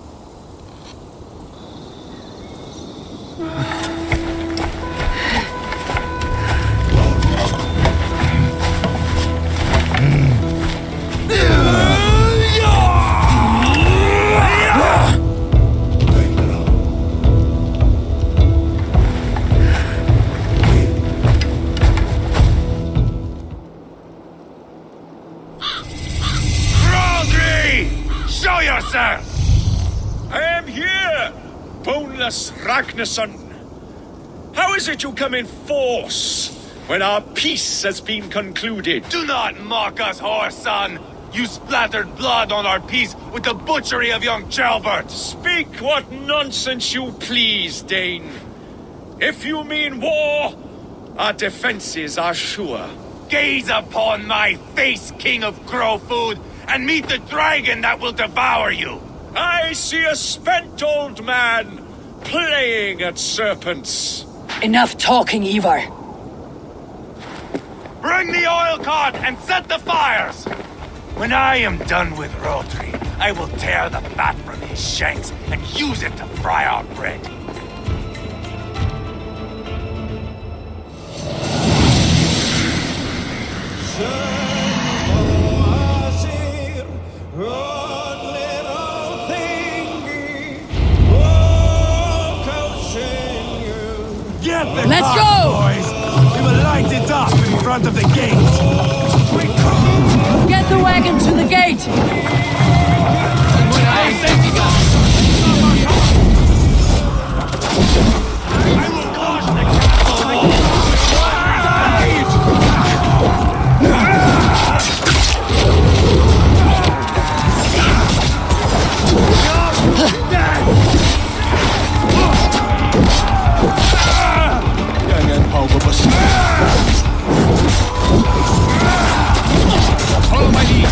Show yourself! I am here, boneless Ragnarsson. How is it you come in force when our peace has been concluded? Do not mock us, whoreson! You splattered blood on our peace with the butchery of young Gelbert! Speak what nonsense you please, Dane. If you mean war, our defenses are sure. Gaze upon my face, King of Crow Food, and meet the dragon that will devour you! I see a spent old man playing at serpents. Enough talking, Eivor. Bring the oil cart and set the fires! When I am done with Rodri, I will tear the fat from his shanks and use it to fry our bread. Let's go! Boys! We will light it up in front of the gate! Get the wagon to the gate! Follow my lead.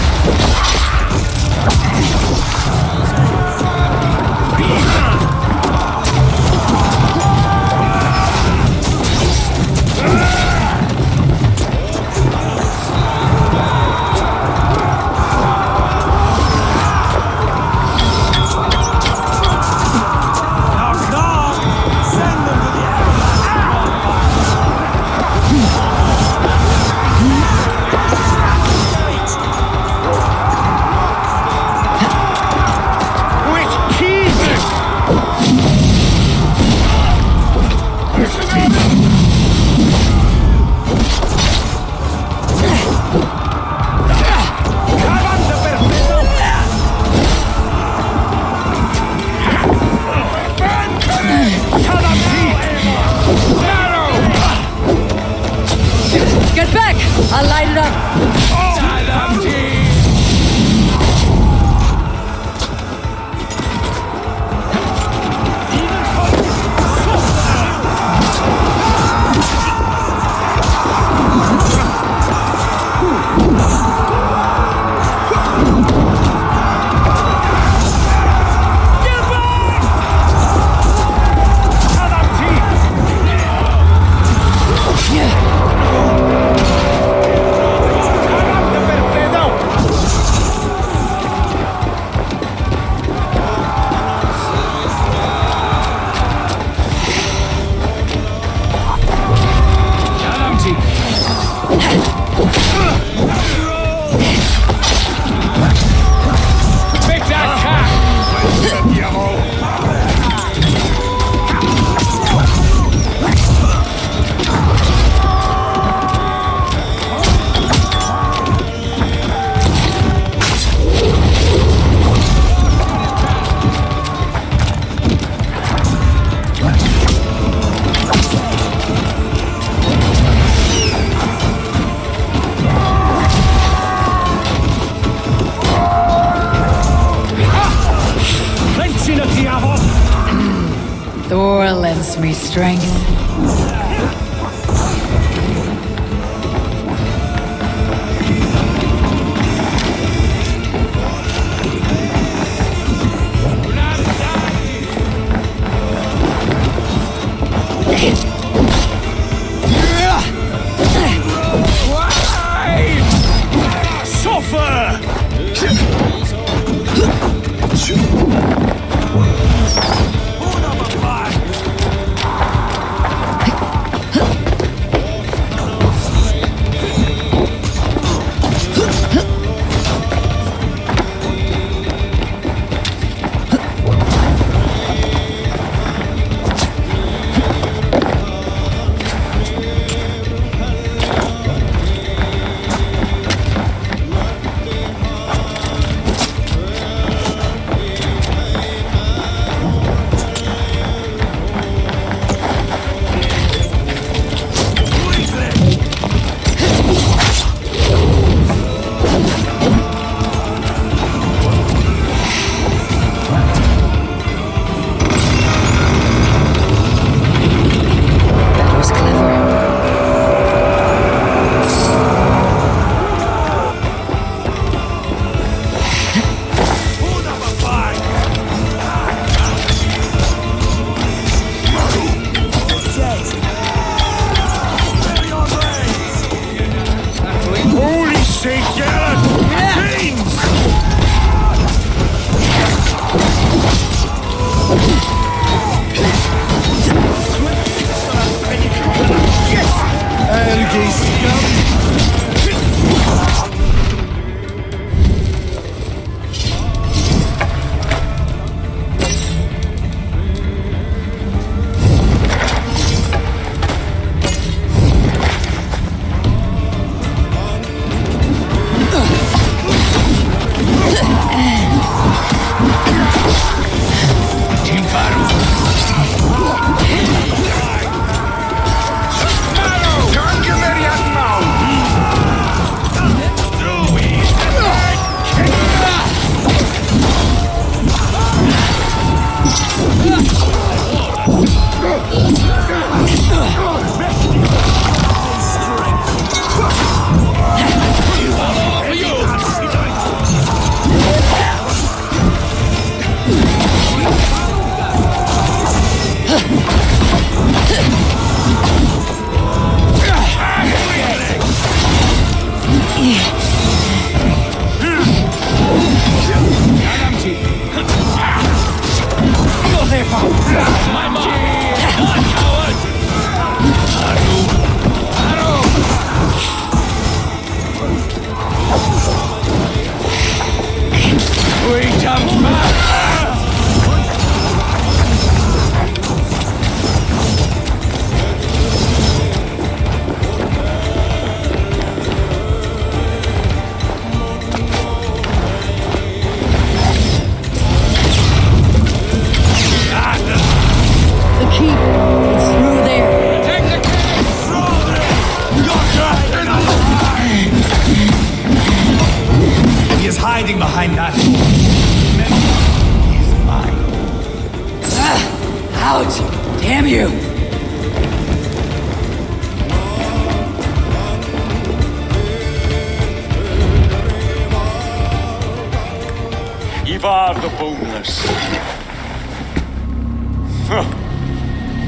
lends me strength. Hiding behind that. He's mine. Out! Damn you! Eivor the Boneless. Huh.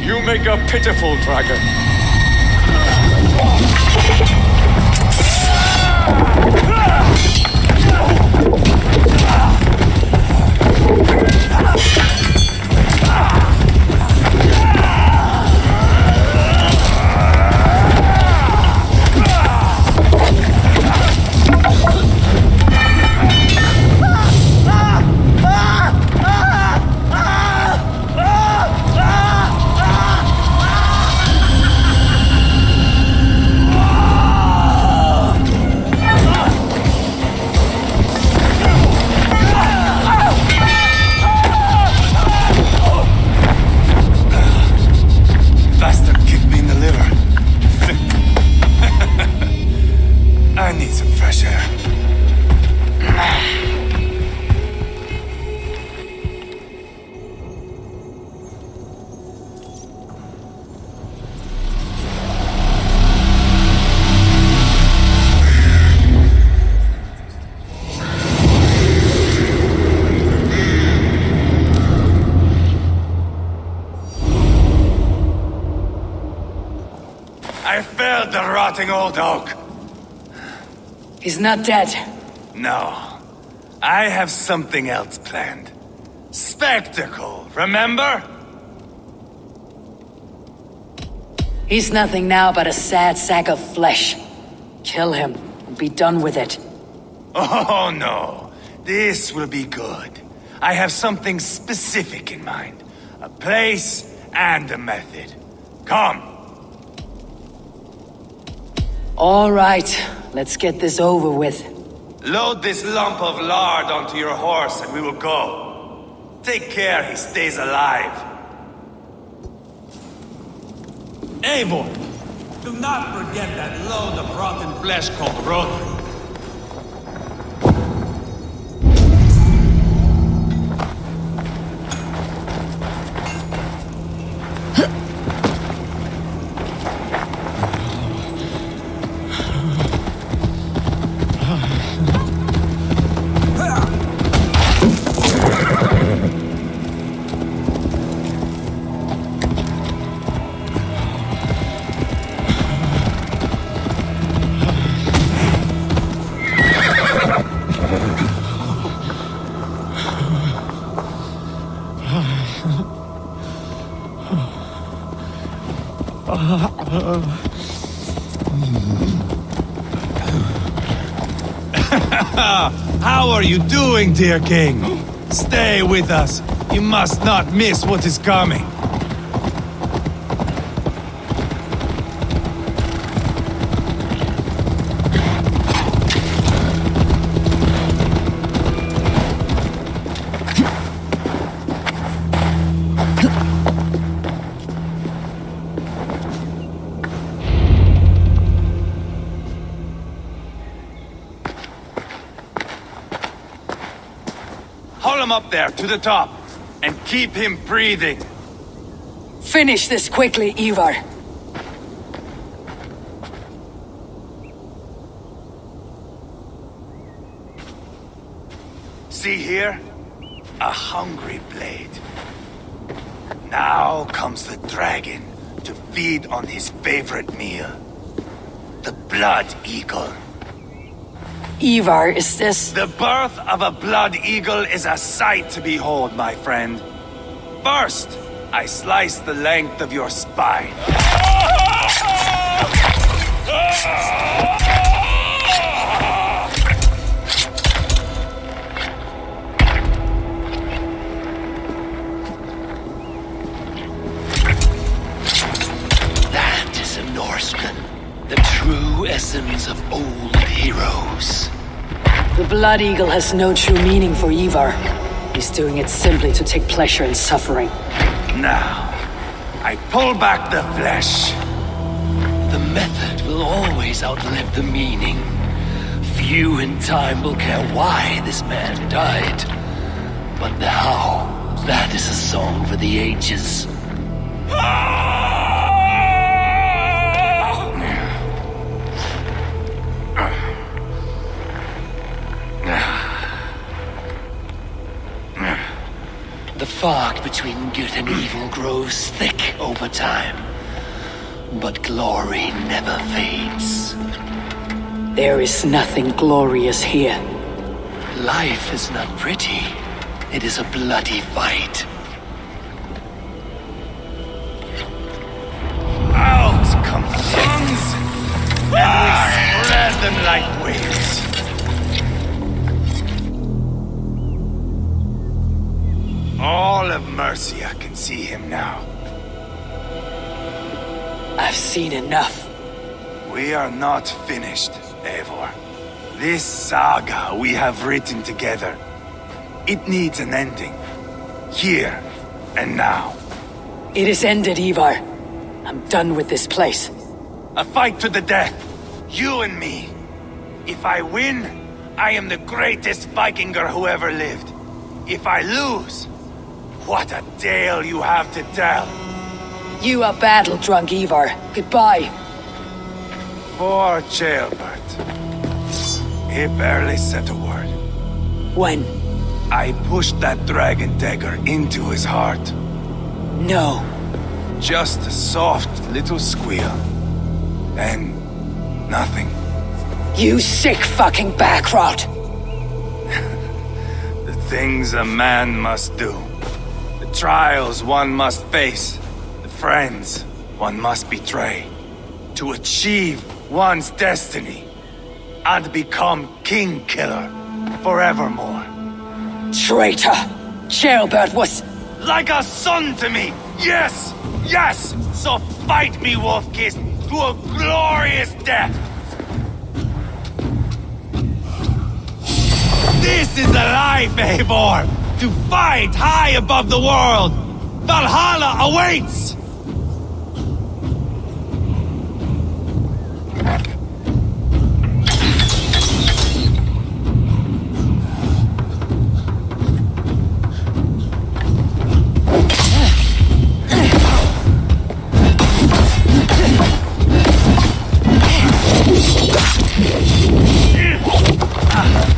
You make a pitiful dragon. rotting old oak. He's not dead. No. I have something else planned. Spectacle, remember? He's nothing now but a sad sack of flesh. Kill him and be done with it. Oh no. This will be good. I have something specific in mind. A place and a method. Come. All right, let's get this over with. Load this lump of lard onto your horse and we will go. Take care he stays alive. Eivor, do not forget that load of rotten flesh called Rodri. How are you doing, dear king? Stay with us. You must not miss what is coming. Haul him up there, to the top, and keep him breathing. Finish this quickly, Eivor. See here? A hungry blade. Now comes the dragon to feed on his favorite meal. The blood eagle. Eivor, is this... The birth of a blood eagle is a sight to behold, my friend. First, I slice the length of your spine. That is a Norseman. The true essence of old heroes. The Blood Eagle has no true meaning for Eivor. He's doing it simply to take pleasure in suffering. Now, I pull back the flesh. The method will always outlive the meaning. Few in time will care why this man died. But the how, that is a song for the ages. The fog between good and evil grows thick over time. But glory never fades. There is nothing glorious here. Life is not pretty. It is a bloody fight. Out come the lungs, and we spread them like wings. All of Mercia can see him now. I've seen enough. We are not finished, Eivor. This saga we have written together, it needs an ending. Here and now. It is ended, Eivor. I'm done with this place. A fight to the death. You and me. If I win, I am the greatest Vikinger who ever lived. If I lose, what a tale you have to tell. You are battle-drunk, Eivor. Goodbye. Poor Ceolbert. He barely said a word. When? I pushed that dragon dagger into his heart. No. Just a soft little squeal. Then Nothing. You sick fucking backrot! The things a man must do. The trials one must face. The friends one must betray. To achieve one's destiny. And become king killer forevermore. Traitor! Ceolbert was... Like a son to me! Yes! Yes! So fight me, Wolf-Kissed, to a glorious death! This is a life, Eivor! To fight high above the world! Valhalla awaits!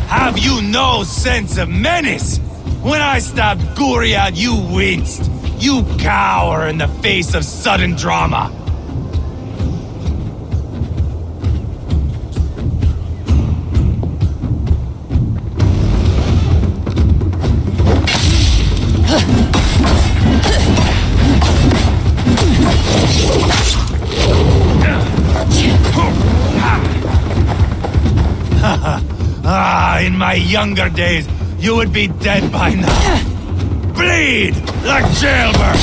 Have you no sense of menace? When I stabbed Guriad, you winced. You cower in the face of sudden drama. In my younger days, you would be dead by now. Bleed like Ceolbert!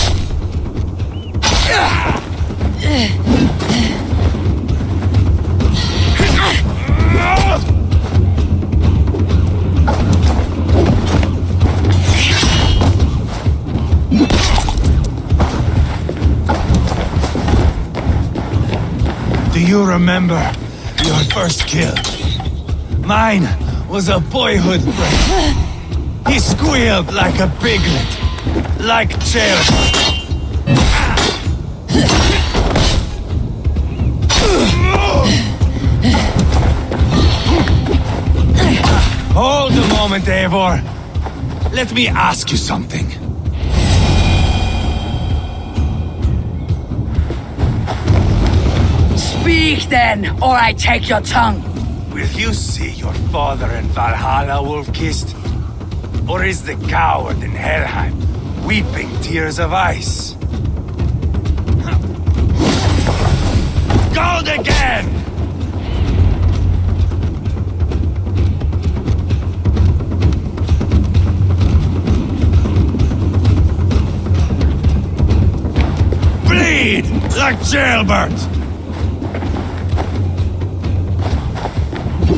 Do you remember your first kill? Mine was a boyhood friend. He squealed like a piglet, like Ceolbert. Hold a moment, Eivor. Let me ask you something. Speak then, or I take your tongue. Will you see your father in Valhalla, Wolf-Kissed? Or is the coward in Helheim weeping tears of ice? Gold again! Bleed like Ceolbert!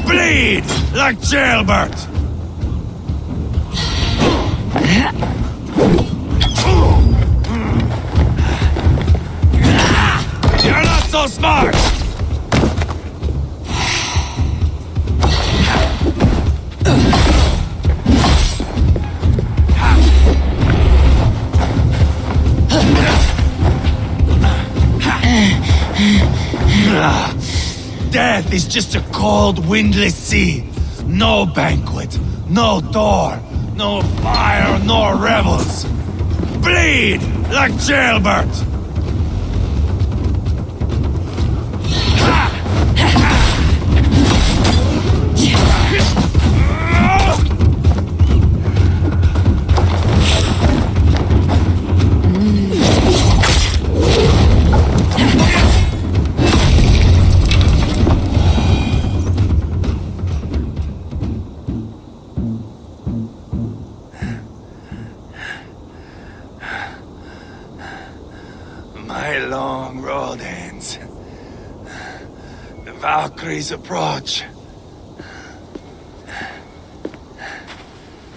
Bleed like Ceolbert! You're not so smart! Death is just a cold, windless sea. No banquet, no door, no fire, no revels. Bleed like Ceolbert! My long road ends. The Valkyries approach.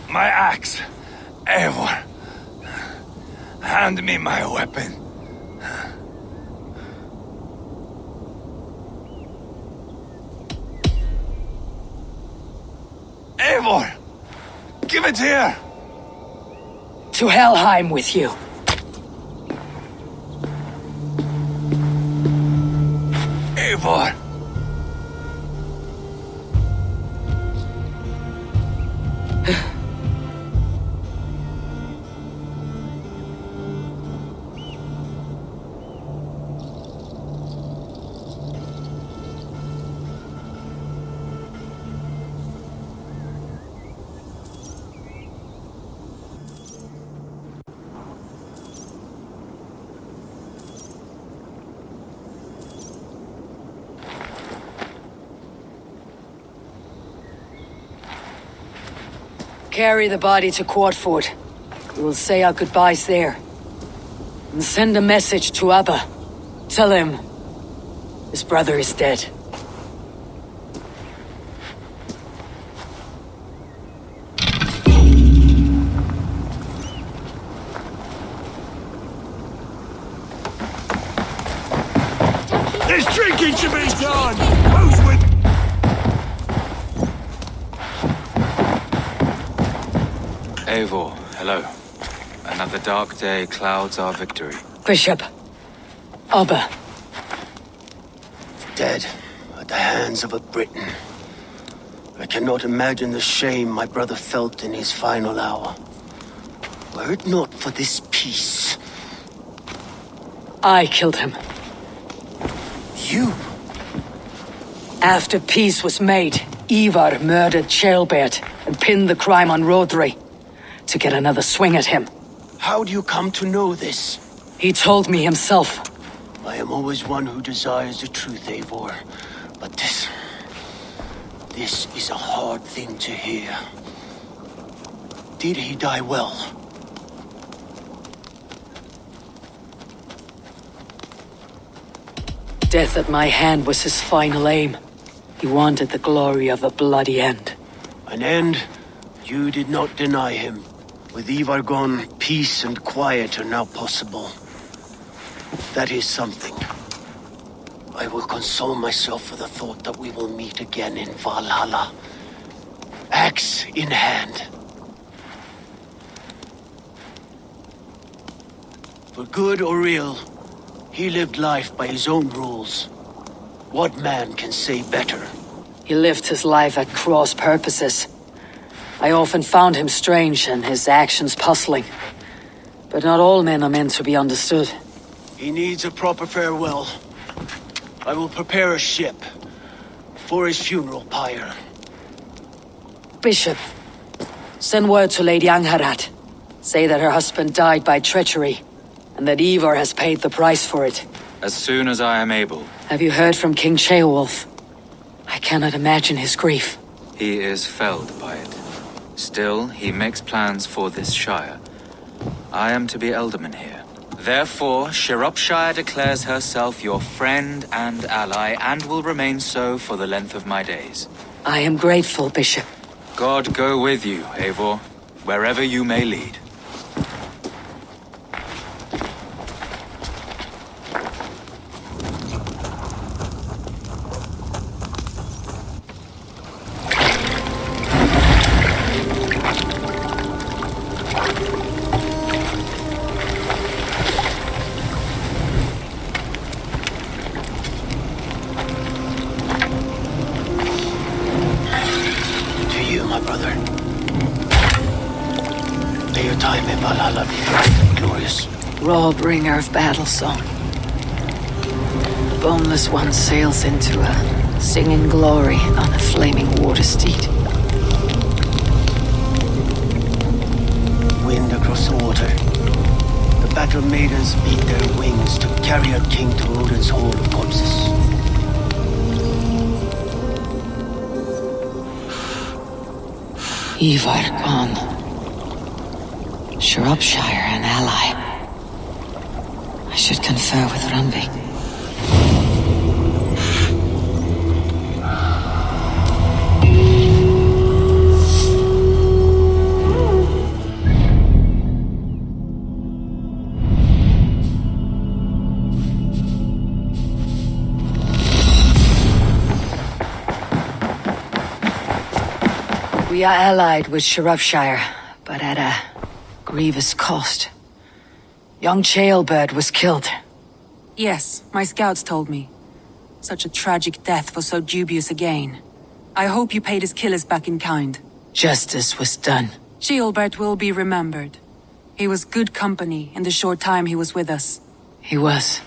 My axe, Eivor. Hand me my weapon. Eivor! Give it here! To Helheim with you. Eivor! Carry the body to Quartford. We will say our goodbyes there. And send a message to Abba. Tell him his brother is dead. There's drinking to be done! Who's with... Eivor, hello. Another dark day clouds our victory. Bishop. Abba. Dead at the hands of a Briton. I cannot imagine the shame my brother felt in his final hour. Were it not for this peace... I killed him. You? After peace was made, Eivor murdered Ceolbert and pinned the crime on Rodri to get another swing at him. How do you come to know this? He told me himself. I am always one who desires the truth, Eivor. But this is a hard thing to hear. Did he die well? Death at my hand was his final aim. He wanted the glory of a bloody end. An end you did not deny him. With Eivor gone, peace and quiet are now possible. That is something. I will console myself with the thought that we will meet again in Valhalla. Axe in hand. For good or ill, he lived life by his own rules. What man can say better? He lived his life at cross purposes. I often found him strange and his actions puzzling. But not all men are meant to be understood. He needs a proper farewell. I will prepare a ship for his funeral pyre. Bishop, send word to Lady Angharad. Say that her husband died by treachery, and that Eivor has paid the price for it. As soon as I am able. Have you heard from King Ceolwulf? I cannot imagine his grief. He is felled by it. Still, he makes plans for this shire. I am to be alderman here. Therefore, Shropshire declares herself your friend and ally, and will remain so for the length of my days. I am grateful, Bishop. God go with you, Eivor, wherever you may lead. Bringer of battle song. The boneless one sails into a singing glory on a flaming water steed. Wind across the water. The battle maidens beat their wings to carry our king to Odin's hall of corpses. Eivor gone. Shropshire an ally. I should confer with Randvi. We are allied with Shropshire, but at a grievous cost. Young Ceolbert was killed. Yes, my scouts told me. Such a tragic death for so dubious a gain. I hope you paid his killers back in kind. Justice was done. Ceolbert will be remembered. He was good company in the short time he was with us. He was.